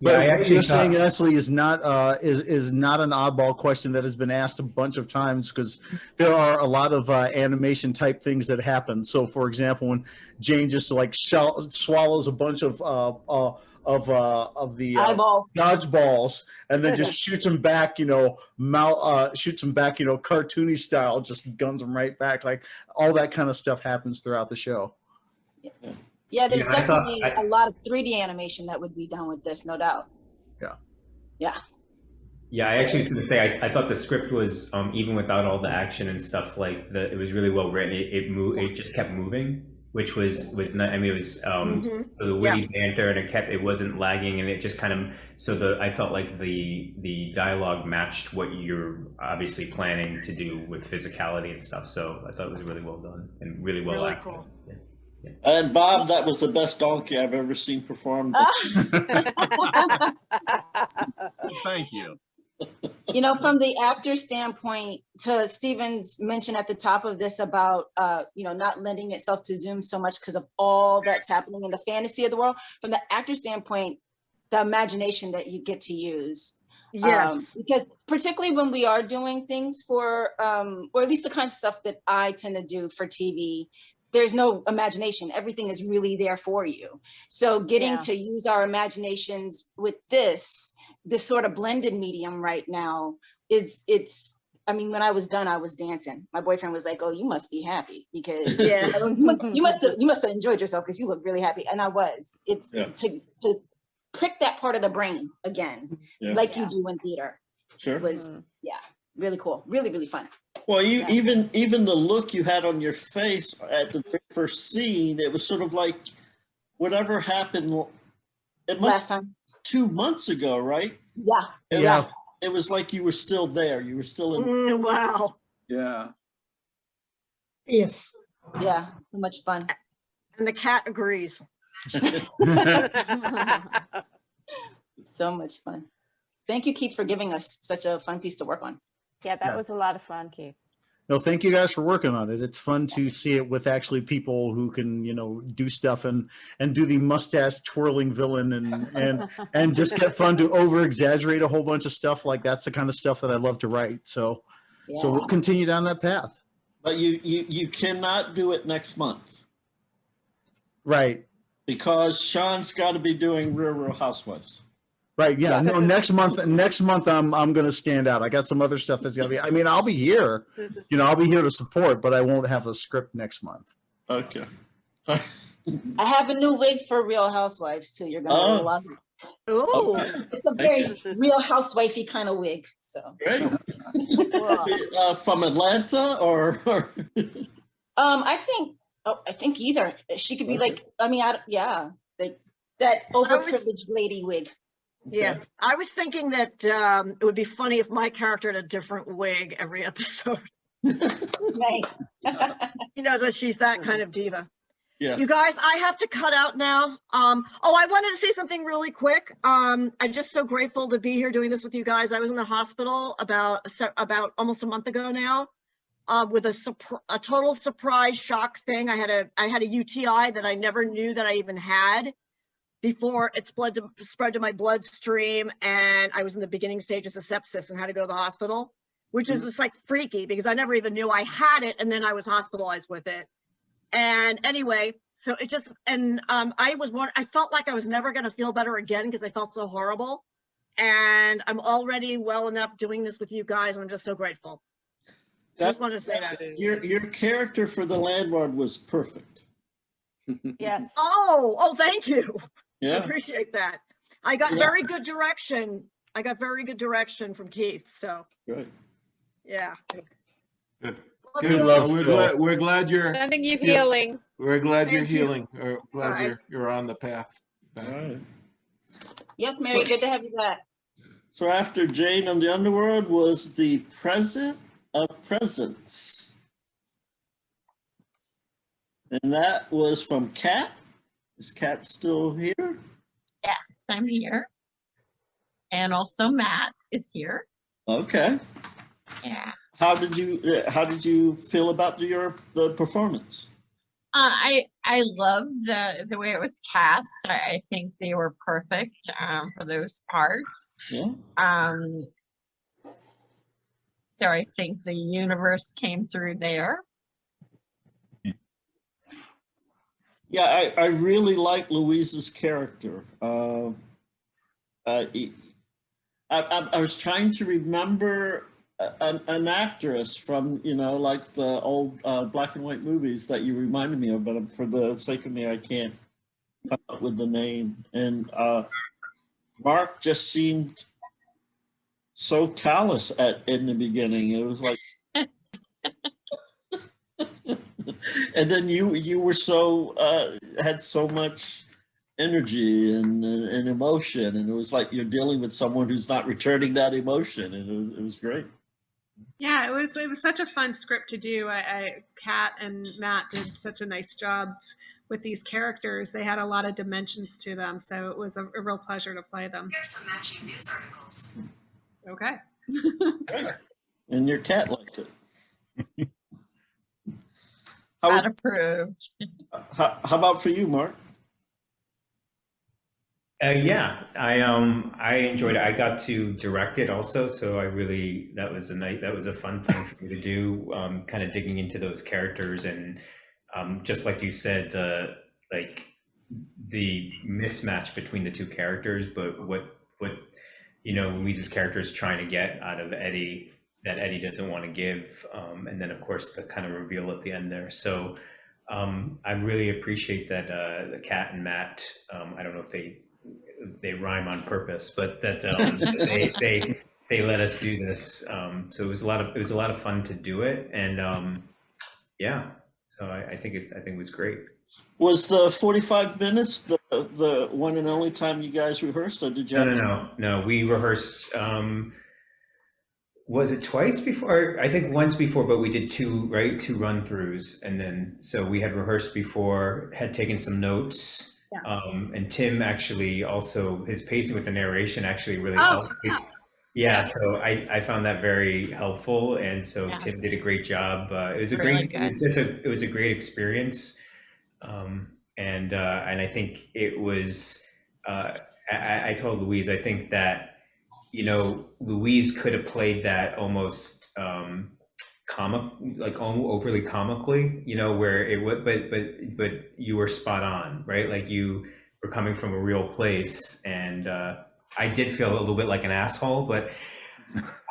But what you're saying, Ashley, is not is not an oddball question that has been asked a bunch of times, because there are a lot of animation type things that happen. So, for example, when Jane just swallows a bunch of the dodgeballs and then just shoots them back, cartoony style, just guns them right back. Like all that kind of stuff happens throughout the show. Yeah, there's definitely a lot of 3D animation that would be done with this, no doubt. Yeah. Yeah. Yeah, I actually was going to say I thought the script was even without all the action and stuff, like it was really well written. It just kept moving, which was not. I mean, it was so the witty banter, and it wasn't lagging, and it just kind of I felt like the dialogue matched what you're obviously planning to do with physicality and stuff. So I thought it was really well done and really well acted. Cool. Yeah. Yeah. And Bob, that was the best donkey I've ever seen performed. Thank you. You know, from the actor standpoint, to Stephen's mention at the top of this about, you know, not lending itself to Zoom so much because of all that's happening in the fantasy of the world, from the actor standpoint, the imagination that you get to use. Yes. Because particularly when we are doing things for, or at least the kind of stuff that I tend to do for TV, there's no imagination. Everything is really there for you. So getting to use our imaginations with this sort of blended medium right now I mean, when I was done, I was dancing. My boyfriend was like, "Oh, you must be happy because you must have enjoyed yourself because you look really happy." And I was. It's to prick that part of the brain again, like you do in theater. Sure. Was really cool, really, really fun. Well, even the look you had on your face at the very first scene, it was sort of like whatever happened. It must Last time, 2 months ago, right? Yeah. It was like you were still there. You were still in. Wow. Yeah. Yes. Yeah, so much fun. And the cat agrees. So much fun. Thank you, Keith, for giving us such a fun piece to work on. Yeah, that was a lot of fun, Keith. No, thank you guys for working on it. It's fun to see it with actually people who can, you know, do stuff and do the mustache twirling villain and just get fun to over exaggerate a whole bunch of stuff. Like that's the kind of stuff that I love to write. So we'll continue down that path. But you cannot do it next month. Right. Because Sean's got to be doing Real Housewives. Right. Yeah. No, next month I'm going to stand out. I got some other stuff that's going to be, I mean, I'll be here, you know, I'll be here to support, but I won't have a script next month. Okay. I have a new wig for Real Housewives too. You're going to love it. Oh, it's a very Real Housewifey kind of wig. So great. From Atlanta or I think either. She could be like, I mean, that overprivileged lady wig. Yeah, I was thinking that it would be funny if my character had a different wig every episode. Right. You know that she's that kind of diva. Yes. You guys, I have to cut out now. I wanted to say something really quick. I'm just so grateful to be here doing this with you guys. I was in the hospital about almost a month ago now with a total surprise shock thing. I had a UTI that I never knew that I even had before it spread to my bloodstream, and I was in the beginning stages of sepsis and had to go to the hospital, which is just like freaky because I never even knew I had it, and then I was hospitalized with it. And anyway, so it just, and I felt like I was never going to feel better again because I felt so horrible. And I'm already well enough doing this with you guys, and I'm just so grateful. Just want to say that. Your character for the landlord was perfect. Yes. Oh, thank you. Yeah. I appreciate that. I got very good direction. I got very good direction from Keith. So. Good. Yeah. Good. Love Good. you. Well, we're glad you're Sending you healing. We're glad you're Thank you. healing. Or glad you're on the path. All right. Yes, Mary, good to have you back. So after Jane and the Underworld was the Present of Presents. And that was from Kat. Is Kat still here? Yes, I'm here. And also Matt is here. Okay. Yeah. How did you feel about the performance? I love the way it was cast. I think they were perfect for those parts. Yeah. So I think the universe came through there. Yeah, I really like Louise's character. I was trying to remember an actress from, like the old black and white movies that you reminded me of, but for the sake of me, I can't come up with the name. And Mark just seemed so callous in the beginning. It was like, and then you were so had so much energy and emotion, and it was like you're dealing with someone who's not returning that emotion, and it was great. Yeah, it was such a fun script to do. Kat and Matt did such a nice job with these characters. They had a lot of dimensions to them, so it was a real pleasure to play them. Here's some matching news articles. Okay. And your cat liked it. Not approved. How about for you, Mark? Yeah, I enjoyed it. I got to direct it also, so that was a fun thing for me to do. Kind of digging into those characters and just like you said, the mismatch between the two characters, but what Louise's character is trying to get out of Eddie that Eddie doesn't want to give, and then of course the kind of reveal at the end there. So I really appreciate that the Cat and Matt. I don't know if they rhyme on purpose, but that they let us do this. So it was a lot of fun to do it, and yeah. So I think it was great. Was the 45 minutes the one and only time you guys rehearsed, or did you? No. We rehearsed. Was it twice before? I think once before, but we did two run-throughs, and then so we had rehearsed before, had taken some notes. Yeah. And Tim actually also, his pacing with the narration actually really helped. Yeah, so I found that very helpful, and so yes. Tim did a great job. It was it was a great experience, and I think it was. I told Louise, I think that Louise could have played that almost overly comically, where it would, but you were spot on, right? Like you were coming from a real place, and I did feel a little bit like an asshole, but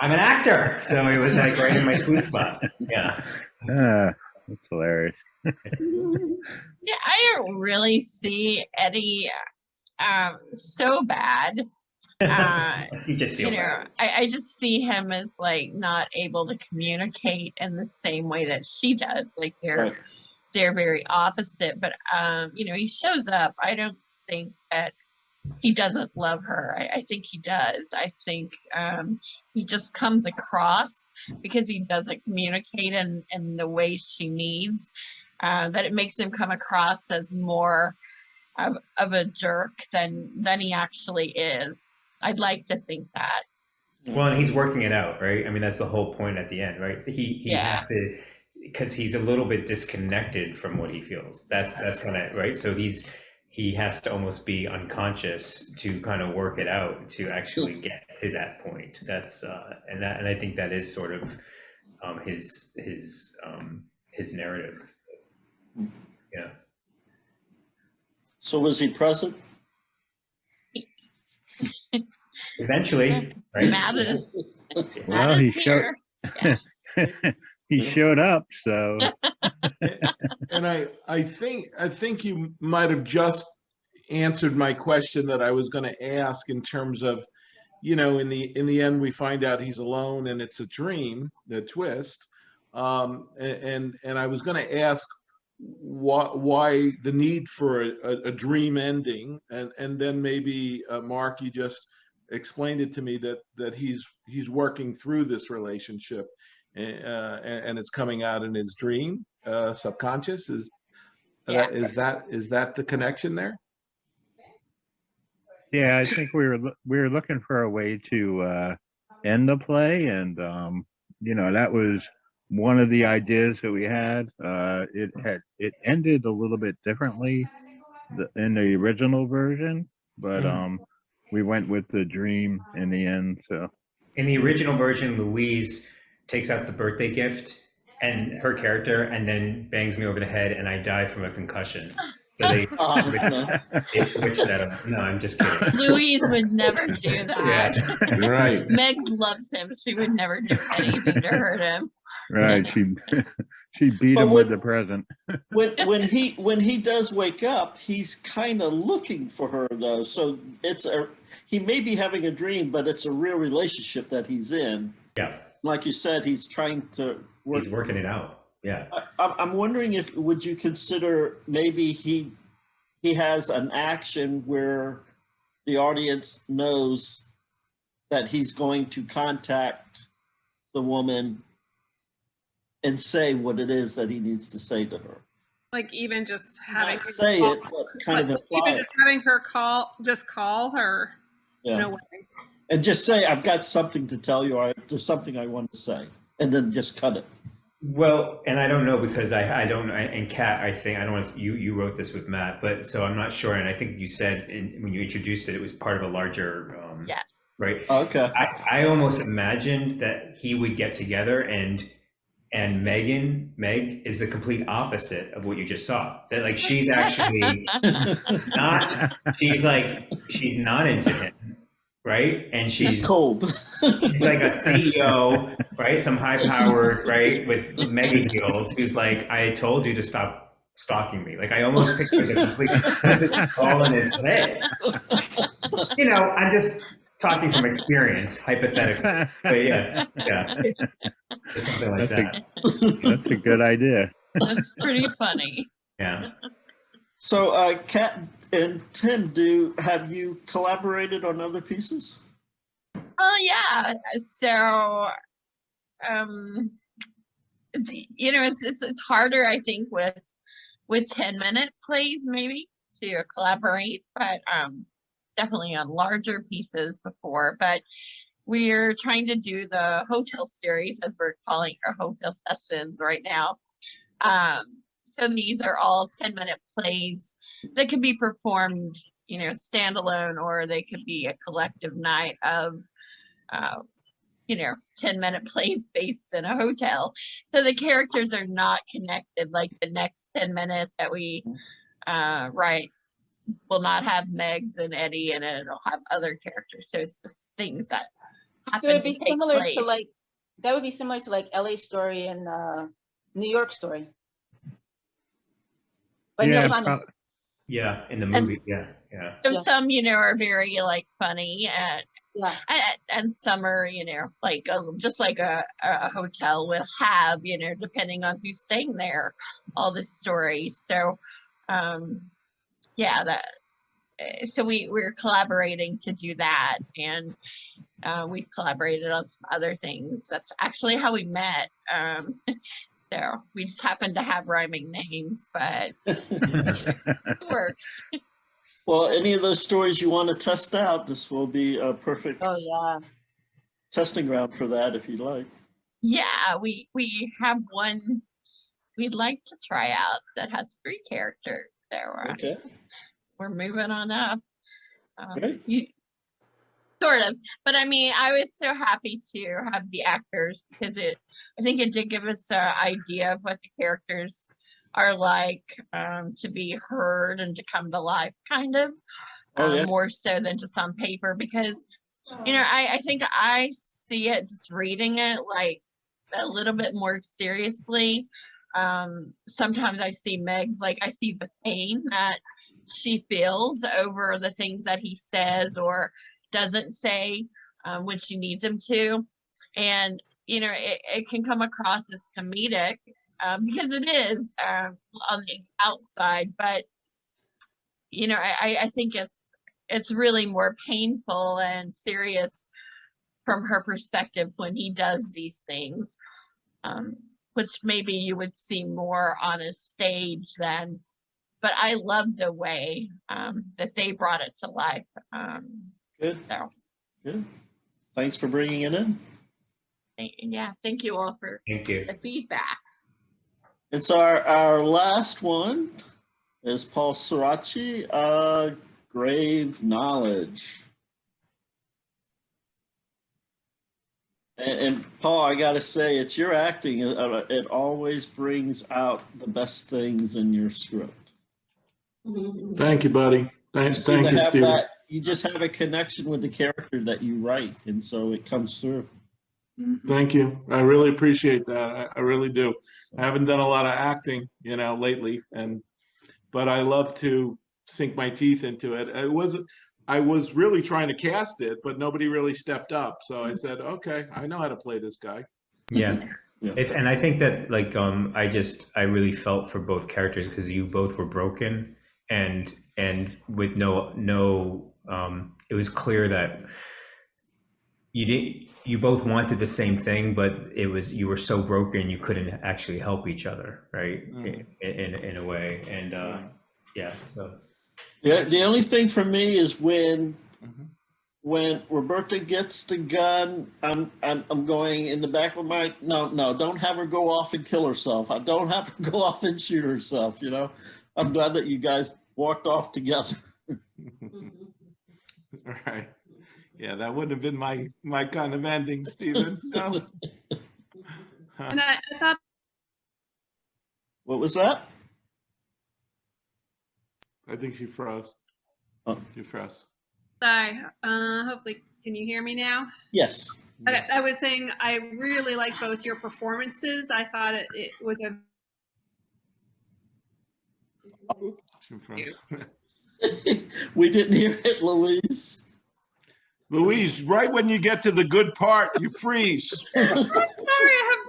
I'm an actor, so it was like right in my sweet spot. Yeah. That's hilarious. Yeah, I don't really see Eddie so bad. You just feel bad. I just see him as like not able to communicate in the same way that she does. Like they're very opposite, but he shows up. I don't think that he doesn't love her. I think he does. I think he just comes across, because he doesn't communicate in the way she needs, that it makes him come across as more of a jerk than he actually is. I'd like to think that. Well, and he's working it out, right? I mean, that's the whole point at the end, right? He has to, because he's a little bit disconnected from what he feels. That's kind of right. So he has to almost be unconscious to kind of work it out to actually get to that point. That's and I think that is sort of his narrative. Yeah. So was he present? Eventually, right? Well, he showed. He showed up, so. And I think you might have just answered my question that I was going to ask, in terms of, in the end we find out he's alone and it's a dream, the twist, and I was going to ask why the need for a dream ending, and then maybe Mark, you just explained it to me that he's working through this relationship, and it's coming out in his dream, subconscious. Is that the connection there? Yeah, I think we were looking for a way to end the play, and that was one of the ideas that we had. It ended a little bit differently in the original version, but we went with the dream in the end. So in the original version, Louise takes out the birthday gift and her character, and then bangs me over the head, and I die from a concussion. So they switched that up. No, I'm just kidding. Louise would never do that. Yeah. Right. Megs loves him. She would never do anything to hurt him. Right. She beat him with the present. when he does wake up, he's kind of looking for her though. So he may be having a dream, but it's a real relationship that he's in. Yeah. Like you said, he's trying to work. He's working it out. Yeah. I'm wondering would you consider maybe he has an action where the audience knows that he's going to contact the woman and say what it is that he needs to say to her. Like even just having Not say it, but kind of imply even just having her call her. Yeah. No way. And just say, I've got something to tell you, or there's something I want to say, and then just cut it. Well, and I don't know because I don't, and Kat, I think, I don't want to, you wrote this with Matt, but so I'm not sure. And I think you said when you introduced it, it was part of a larger, right? Okay. I almost imagined that he would get together and Meg is the complete opposite of what you just saw. That like, she's actually she's not into him. Right, and she's cold. She's like a CEO, right? Some high-powered, right, with mega deals. Who's like, I told you to stop stalking me. Like I almost pictured the complete all in his head. You know, I'm just talking from experience, hypothetically. But yeah, something like that. That's a good idea. That's pretty funny. Yeah. So, Kat and Tim, have you collaborated on other pieces? Oh yeah. So, you know, it's harder, I think, with 10-minute plays maybe to collaborate, but definitely on larger pieces before. But we're trying to do the hotel series, as we're calling our hotel sessions right now. So these are all 10-minute plays that can be performed, you know, standalone, or they could be a collective night of, you know, 10-minute plays based in a hotel. So the characters are not connected. Like the next 10 minutes that we write will not have Megs and Eddie in it. It'll have other characters. So it's just things that happen It would to be take similar place. to like that would be similar to like LA Story and New York Story. But Neil Simon. Yeah, in the movie. And Yeah. So some, you know, are very like funny, and some are, you know, like just like a hotel will have, you know, depending on who's staying there, all the stories. So, yeah, so we're collaborating to do that, and we've collaborated on some other things. That's actually how we met. So we just happen to have rhyming names, but you know, it works. Well, any of those stories you want to test out, this will be a perfect testing ground for that if you'd like. Yeah, we have one we'd like to try out that has 3 characters. So we're moving on up. Sort of. But I mean, I was so happy to have the actors because I think it did give us an idea of what the characters are like, to be heard and to come to life, kind of, more so than just on paper. Because, you know, I think I see it just reading it like a little bit more seriously. Sometimes I see Meg's, like I see the pain that she feels over the things that he says or doesn't say when she needs him to. And, you know, it can come across as comedic because it is on the outside, but, you know, I think it's really more painful and serious from her perspective when he does these things, which maybe you would see more on a stage than, but I love the way that they brought it to life. Good. So. Good. Thanks for bringing it in. Yeah, thank you all for the feedback. It's our last one is Paul Sirachi, Grave Knowledge. And Paul, I got to say, it's your acting. It always brings out the best things in your script. Thank you, buddy. Thank you, Steve. You just have a connection with the character that you write, and so it comes through. Thank you. I really appreciate that. I really do. I haven't done a lot of acting, you know, lately, but I love to sink my teeth into it. I was really trying to cast it, but nobody really stepped up. So I said, okay, I know how to play this guy. Yeah. And I think that like I really felt for both characters because you both were broken and with no it was clear that you both wanted the same thing, but you were so broken you couldn't actually help each other, right? In a way. And so yeah, the only thing for me is when when Roberta gets the gun, I'm going in the back of my no, don't have her go off and kill herself. I don't have her go off and shoot herself. You know, I'm glad that you guys walked off together. All right. Yeah, that wouldn't have been my kind of ending, Stephen. No. And I thought. What was that? I think she froze. Oh. She froze. Sorry. Hopefully, can you hear me now? Yes. Okay, I was saying I really like both your performances. I thought it was a. She froze. We didn't hear it, Louise. Louise, right when you get to the good part, you freeze. Sorry,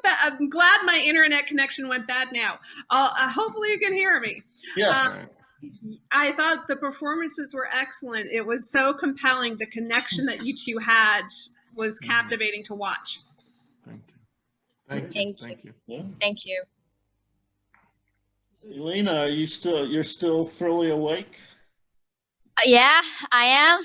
I'm glad my internet connection went bad now. Hopefully you can hear me. Yes. I thought the performances were excellent. It was so compelling. The connection that you two had was captivating to watch. Thank you. Thank you. Elena, you're still fully awake? Yeah, I am.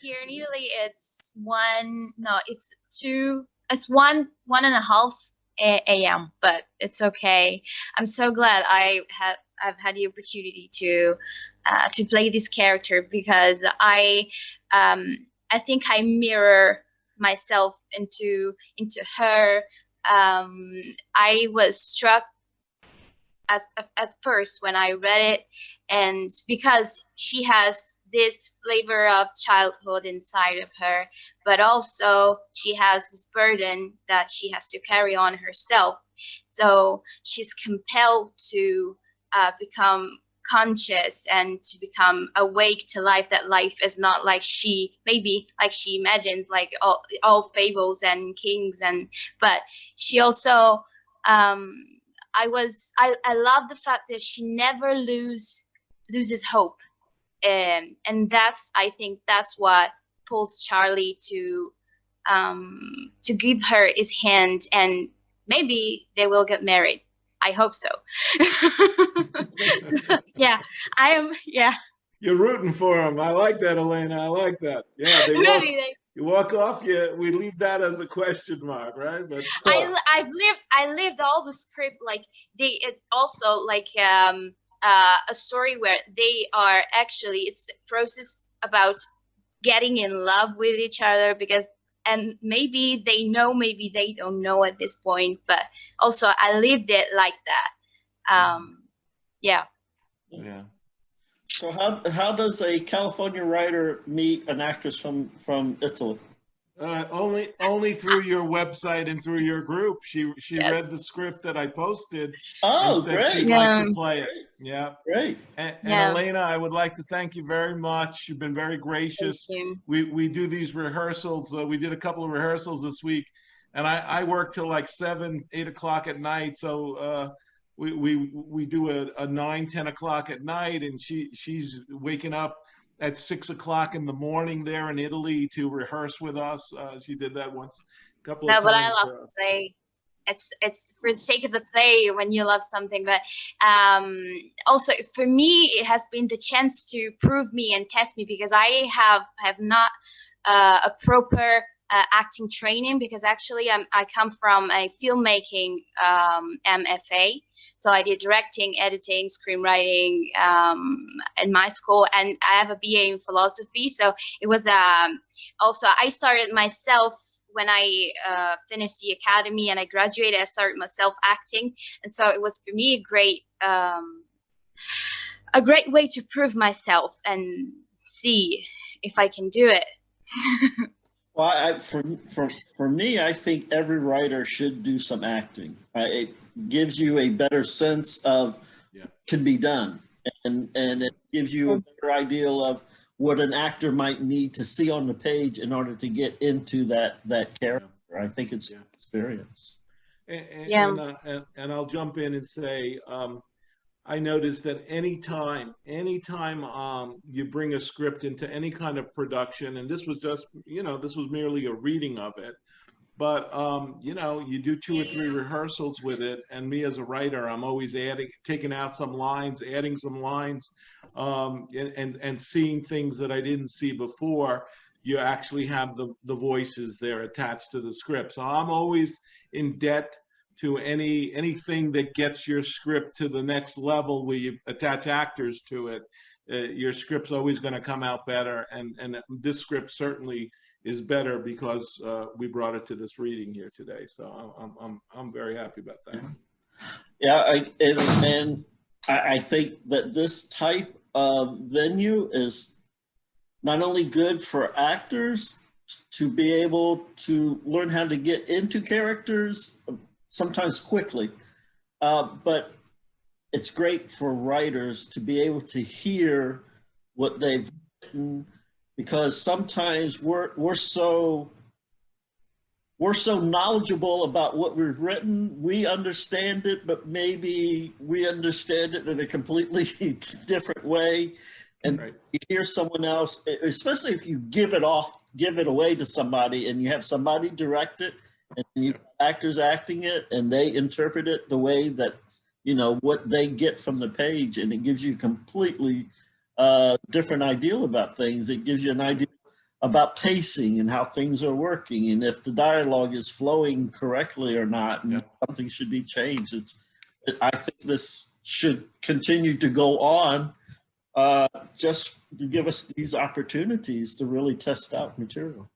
Here in Italy, it's 1:30 a.m., but it's okay. I'm so glad I've had the opportunity to play this character, because I think I mirror myself into her. I was struck at first when I read it, and because she has this flavor of childhood inside of her, but also she has this burden that she has to carry on herself. So she's compelled to become conscious and to become awake to life, that life is not like she imagined, like all fables and kings, but she also I love the fact that she never loses hope, and I think that's what pulls Charlie to give her his hand, and maybe they will get married. I hope so. Yeah, I am. Yeah. You're rooting for him. I like that, Elena. I like that. Yeah, you walk off. Yeah, we leave that as a question mark, right? But I lived all the script, like it's also like a story where they are actually, it's a process about getting in love with each other, and maybe they know, maybe they don't know at this point, but also I lived it like that. Yeah. Yeah. So how does a California writer meet an actress from Italy? Only through your website and through your group. She Yes. read the script that I posted. Oh, and said great. she'd like to play it. Yeah. Great. And Yeah. Elena, I would like to thank you very much. You've been very gracious. Thank you. We do these rehearsals. We did a couple of rehearsals this week, and I work till like 7, 8 o'clock at night. So we do a 9, 10 o'clock at night, and she's waking up at 6 o'clock in the morning there in Italy to rehearse with us. She did that a couple of times. But I love for to us. play. It's for the sake of the play when you love something, but also for me it has been the chance to prove me and test me, because I have not a proper acting training, because actually I come from a filmmaking MFA. So I did directing, editing, screenwriting in my school, and I have a BA in philosophy. So it was also, I started myself when I finished the academy and I graduated. I started myself acting, and so it was for me a great way to prove myself and see if I can do it. Well, for me, I think every writer should do some acting. It gives you a better sense of can be done, and it gives you a better idea of what an actor might need to see on the page in order to get into that character. I think it's experience. And I'll jump in and say, I noticed that anytime you bring a script into any kind of production, and this was just, this was merely a reading of it, but you do 2 or 3 rehearsals with it, and me as a writer, I'm always taking out some lines, adding some lines, and seeing things that I didn't see before. you actually have the voices there attached to the script. So I'm always in debt to anything that gets your script to the next level where you attach actors to it. Your script's always going to come out better, and this script certainly is better because we brought it to this reading here today. So I'm very happy about that. Yeah, I think that this type of venue is not only good for actors to be able to learn how to get into characters, sometimes quickly, but it's great for writers to be able to hear what they've written, because sometimes we're so knowledgeable about what we've written. We understand it, but maybe we understand it in a completely different way. And you hear someone else, especially if you give it away to somebody, and you have somebody direct it, and you actors acting it, and they interpret it the way that, you know, what they get from the page, and it gives you completely different idea about things. It gives you an idea about pacing and how things are working, and if the dialogue is flowing correctly or not, and something should be changed. I think this should continue to go on, just to give us these opportunities to really test out material.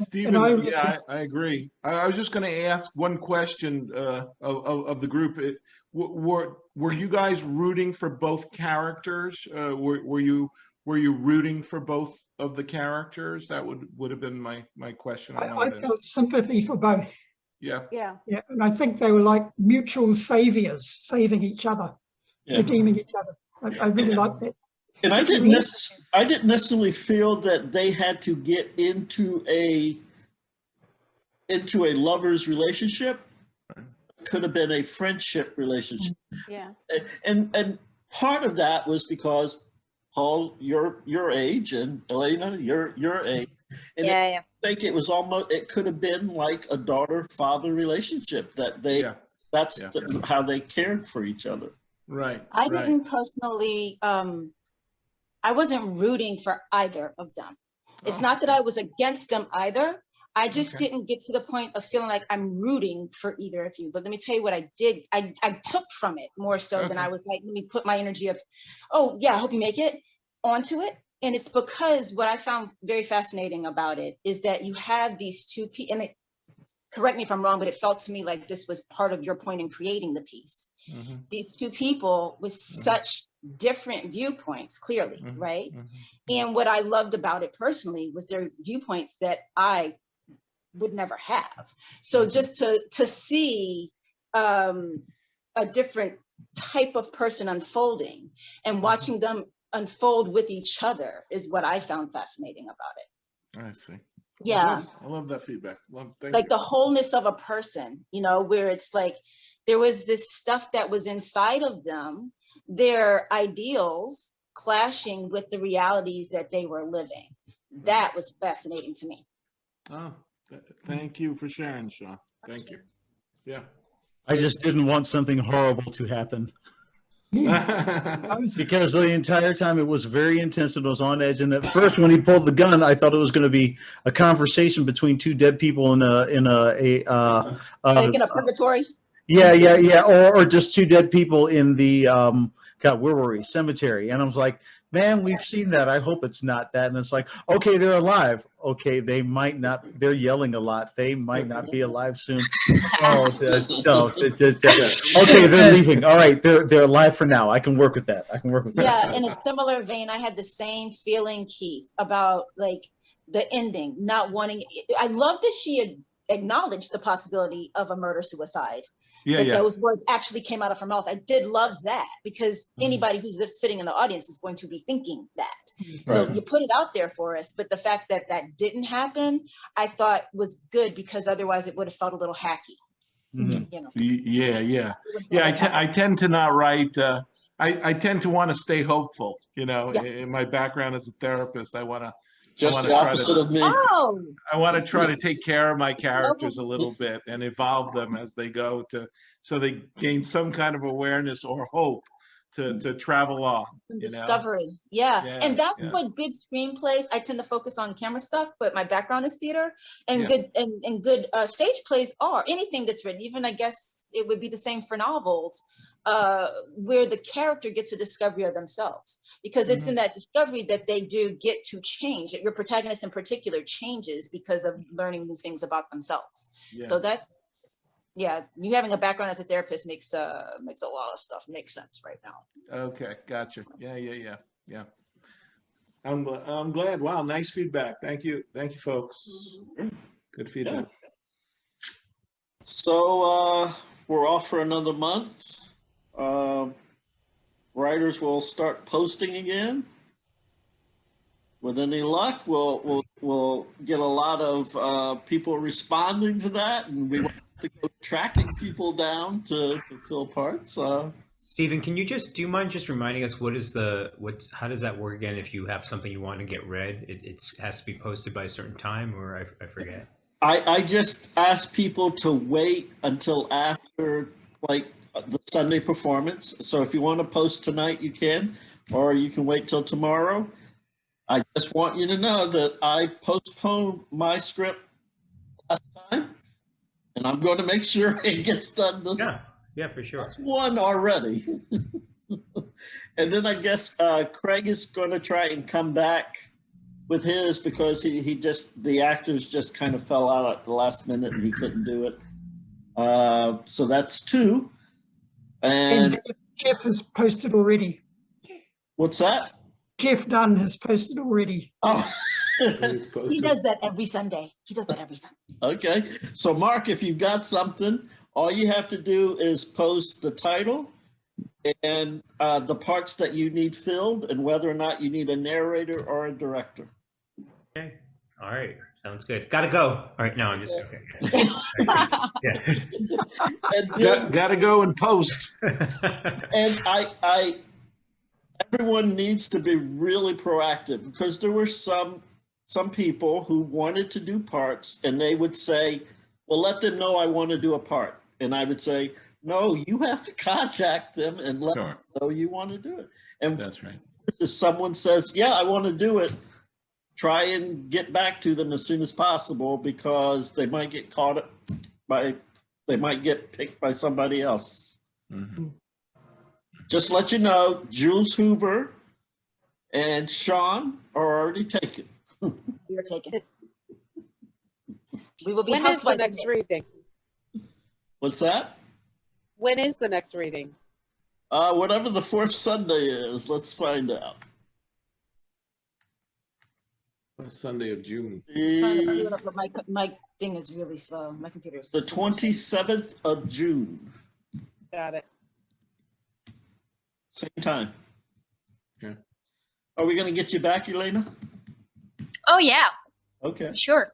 Stephen, I agree. I was just going to ask one question of the group. Were you guys rooting for both characters? Were you rooting for both of the characters? That would have been my question. I felt sympathy for both. Yeah. And I think they were like mutual saviors, saving each other, redeeming each other. I really liked that. And I didn't necessarily feel that they had to get into a lover's relationship. It could have been a friendship relationship. Yeah. And part of that was because, Paul, your age, and Elena, your age. And I think it was it could have been like a daughter-father relationship that that's how they cared for each other. Right. I didn't personally, I wasn't rooting for either of them. It's not that I was against them either. I just didn't get to the point of feeling like I'm rooting for either of you. But let me tell you what I did. I took from it more so than I was like, let me put my energy of, oh yeah, I hope you make it, onto it. And it's because what I found very fascinating about it is that you have these two people, and correct me if I'm wrong, but it felt to me like this was part of your point in creating the piece. These two people with such different viewpoints, clearly, right? And what I loved about it personally was their viewpoints that I would never have. So just to see a different type of person unfolding and watching them unfold with each other is what I found fascinating about it. I see. Yeah. I love that feedback. Thank like you. the wholeness of a person, you know, where it's like there was this stuff that was inside of them, their ideals clashing with the realities that they were living. That was fascinating to me. Oh, thank you for sharing, Sean. Thank you. Yeah. I just didn't want something horrible to happen. Because the entire time it was very intense and it was on edge. And at first, when he pulled the gun, I thought it was going to be a conversation between two dead people in Like in a purgatory. Yeah. Or just two dead people in the God, where were we? Cemetery. And I was like, man, we've seen that. I hope it's not that. And it's like, okay, they're alive. Okay, they might not. They're yelling a lot. They might not be alive soon. Oh, no. Okay, they're leaving. All right, they're alive for now. I can work with that. Yeah, in a similar vein, I had the same feeling, Keith, about like the ending, not wanting. I love that she had acknowledged the possibility of a murder-suicide. Those words actually came out of her mouth. I did love that, because anybody who's sitting in the audience is going to be thinking that. So you put it out there for us, but the fact that that didn't happen, I thought was good, because otherwise it would have felt a little hacky. You know? Yeah. I tend to not write. I tend to want to stay hopeful. You know, in my background as a therapist, I want to. Just the opposite of me. Oh. I want to try to take care of my characters a little bit and evolve them as they go, so they gain some kind of awareness or hope to travel on. You know? Discovery. Yeah. Yeah, And that's yeah. what good screenplays, I tend to focus on camera stuff, but my background is theater, and Yeah. good and good stage plays are anything that's written, even I guess it would be the same for novels, where the character gets a discovery of themselves, because it's in that discovery that they do get to change. Your protagonist in particular changes because of learning new things about themselves. Yeah. So that's, yeah, you having a background as a therapist makes a lot of stuff make sense right now. Okay, gotcha. Yeah. I'm glad. Wow, nice feedback. Thank you, folks. Good feedback. So we're off for another month. Writers will start posting again. With any luck, we'll get a lot of people responding to that, and we want to go tracking people down to fill parts. Stephen, do you mind just reminding us how does that work again? If you have something you want to get read, it has to be posted by a certain time, or I forget. I just ask people to wait until after like the Sunday performance. So if you want to post tonight, you can, or you can wait till tomorrow. I just want you to know that I postponed my script last time, and I'm going to make sure it gets done this. Yeah, for sure. That's one already. And then I guess Craig is going to try and come back with his, because the actors just kind of fell out at the last minute and he couldn't do it. So that's 2. And Jeff has posted already. What's that? Jeff Dunn has posted already. Oh. He does that every Sunday. Okay. So Mark, if you've got something, all you have to do is post the title and the parts that you need filled, and whether or not you need a narrator or a director. Okay. All right. Sounds good. Gotta go. All right. No, I'm just okay. Yeah. Gotta go and post. And everyone needs to be really proactive, because there were some people who wanted to do parts, and they would say, well, let them know I want to do a part. And I would say, no, you have to contact them and let them know you want to do it. And that's right. If someone says, yeah, I want to do it, try and get back to them as soon as possible, because they might get they might get picked by somebody else. Mm-hmm. Just let you know, Jules Hoover and Sean are already taken. You're taken. We will be When is the housewiping next it. reading? What's that? When is the next reading? Whatever the 4th Sunday is, let's find out. Sunday of June. Trying to pull it up, but my thing is really slow. My computer is The 27th of June. Got it. Same time. Okay. Are we going to get you back, Elena? Oh yeah, Okay. sure.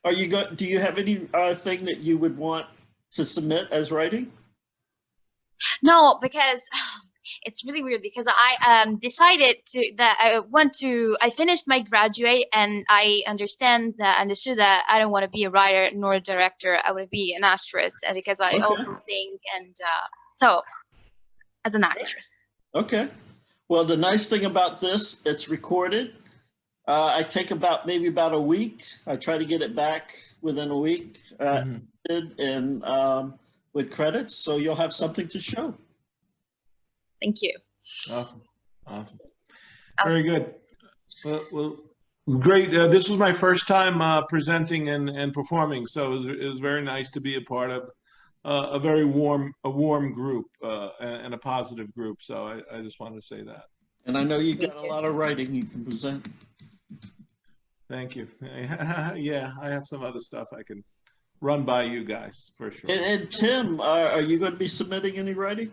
Are you do you have any thing that you would want to submit as writing? No, because it's really weird, because I decided I finished my graduate, and I understood that I don't want to be a writer nor a director. I want to be an actress, because I also sing, and so as an actress. Okay. Well, the nice thing about this, it's recorded. I take maybe about a week. I try to get it back within a week, and with credits, so you'll have something to show. Thank you. Awesome. Very good. Well, great. This was my first time presenting and performing, so it was very nice to be a part of a very warm group and a positive group. So I just wanted to say that. And I know you got a lot of writing you can present. Thank you. Yeah, I have some other stuff I can run by you guys for sure. And Tim, are you going to be submitting any writing?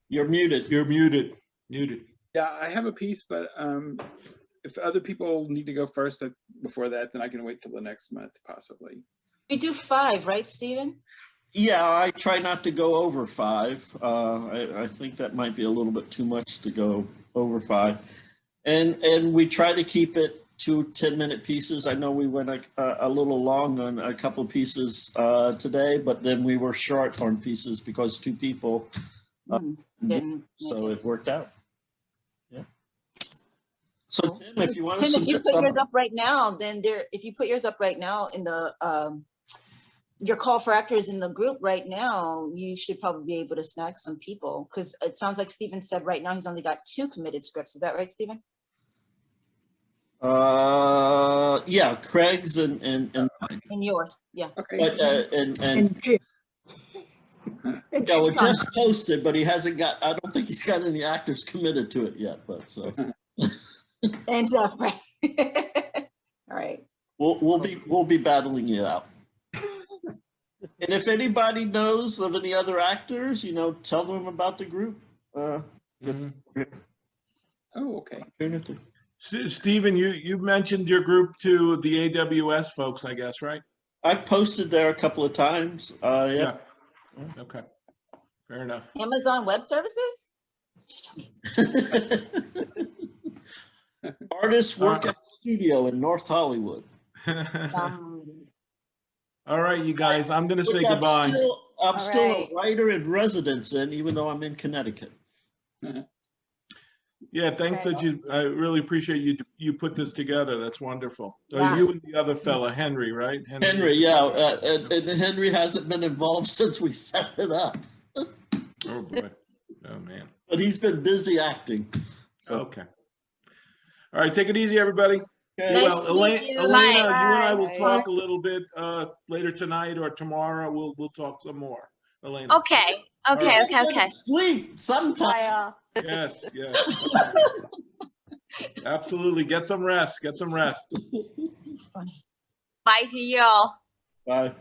You're muted. You're muted. Muted. Yeah, I have a piece, but if other people need to go first before that, then I can wait till the next month, possibly. We do 5, right, Stephen? Yeah, I try not to go over 5. I think that might be a little bit too much to go over 5. And we try to keep it to 10-minute pieces. I know we went a little long on a couple of pieces today, but then we were short on pieces because 2 people Then So it worked out. Yeah. So Tim, if you want to Tim, if you submit put yours something, up right now, then if you put yours up right now in the your call for actors in the group right now, you should probably be able to snag some people, because it sounds like Stephen said right now he's only got 2 committed scripts. Is that right, Stephen? yeah, Craig's and mine. And yours, yeah. But and Jeff. yeah, well, Jeff's posted, but he hasn't got. I don't think he's got any actors committed to it yet. But so. And Jeff, right? All right. We'll be battling it out. And if anybody knows of any other actors, tell them about the group. Oh, okay. Stephen, you mentioned your group to the AWS folks, I guess, right? I've posted there a couple of times. Yeah. Okay. Fair enough. Amazon Web Services? Artists work at the studio in North Hollywood. All right, you guys, I'm going to say goodbye. I'm still a writer in residence even though I'm in Connecticut. Yeah, thanks I really appreciate you put this together. That's wonderful. You and the other fella, Henry, right? Henry, yeah. And Henry hasn't been involved since we set it up. Oh, boy. Oh, man. But he's been busy acting. Okay. All right, take it easy, everybody. Okay. Well, Elena, you and I will Bye. talk a little bit later tonight or tomorrow. We'll talk some more. Elena. Okay. Okay. Sleep sometime. Yes. Absolutely. Get some rest. Bye to y'all. Bye.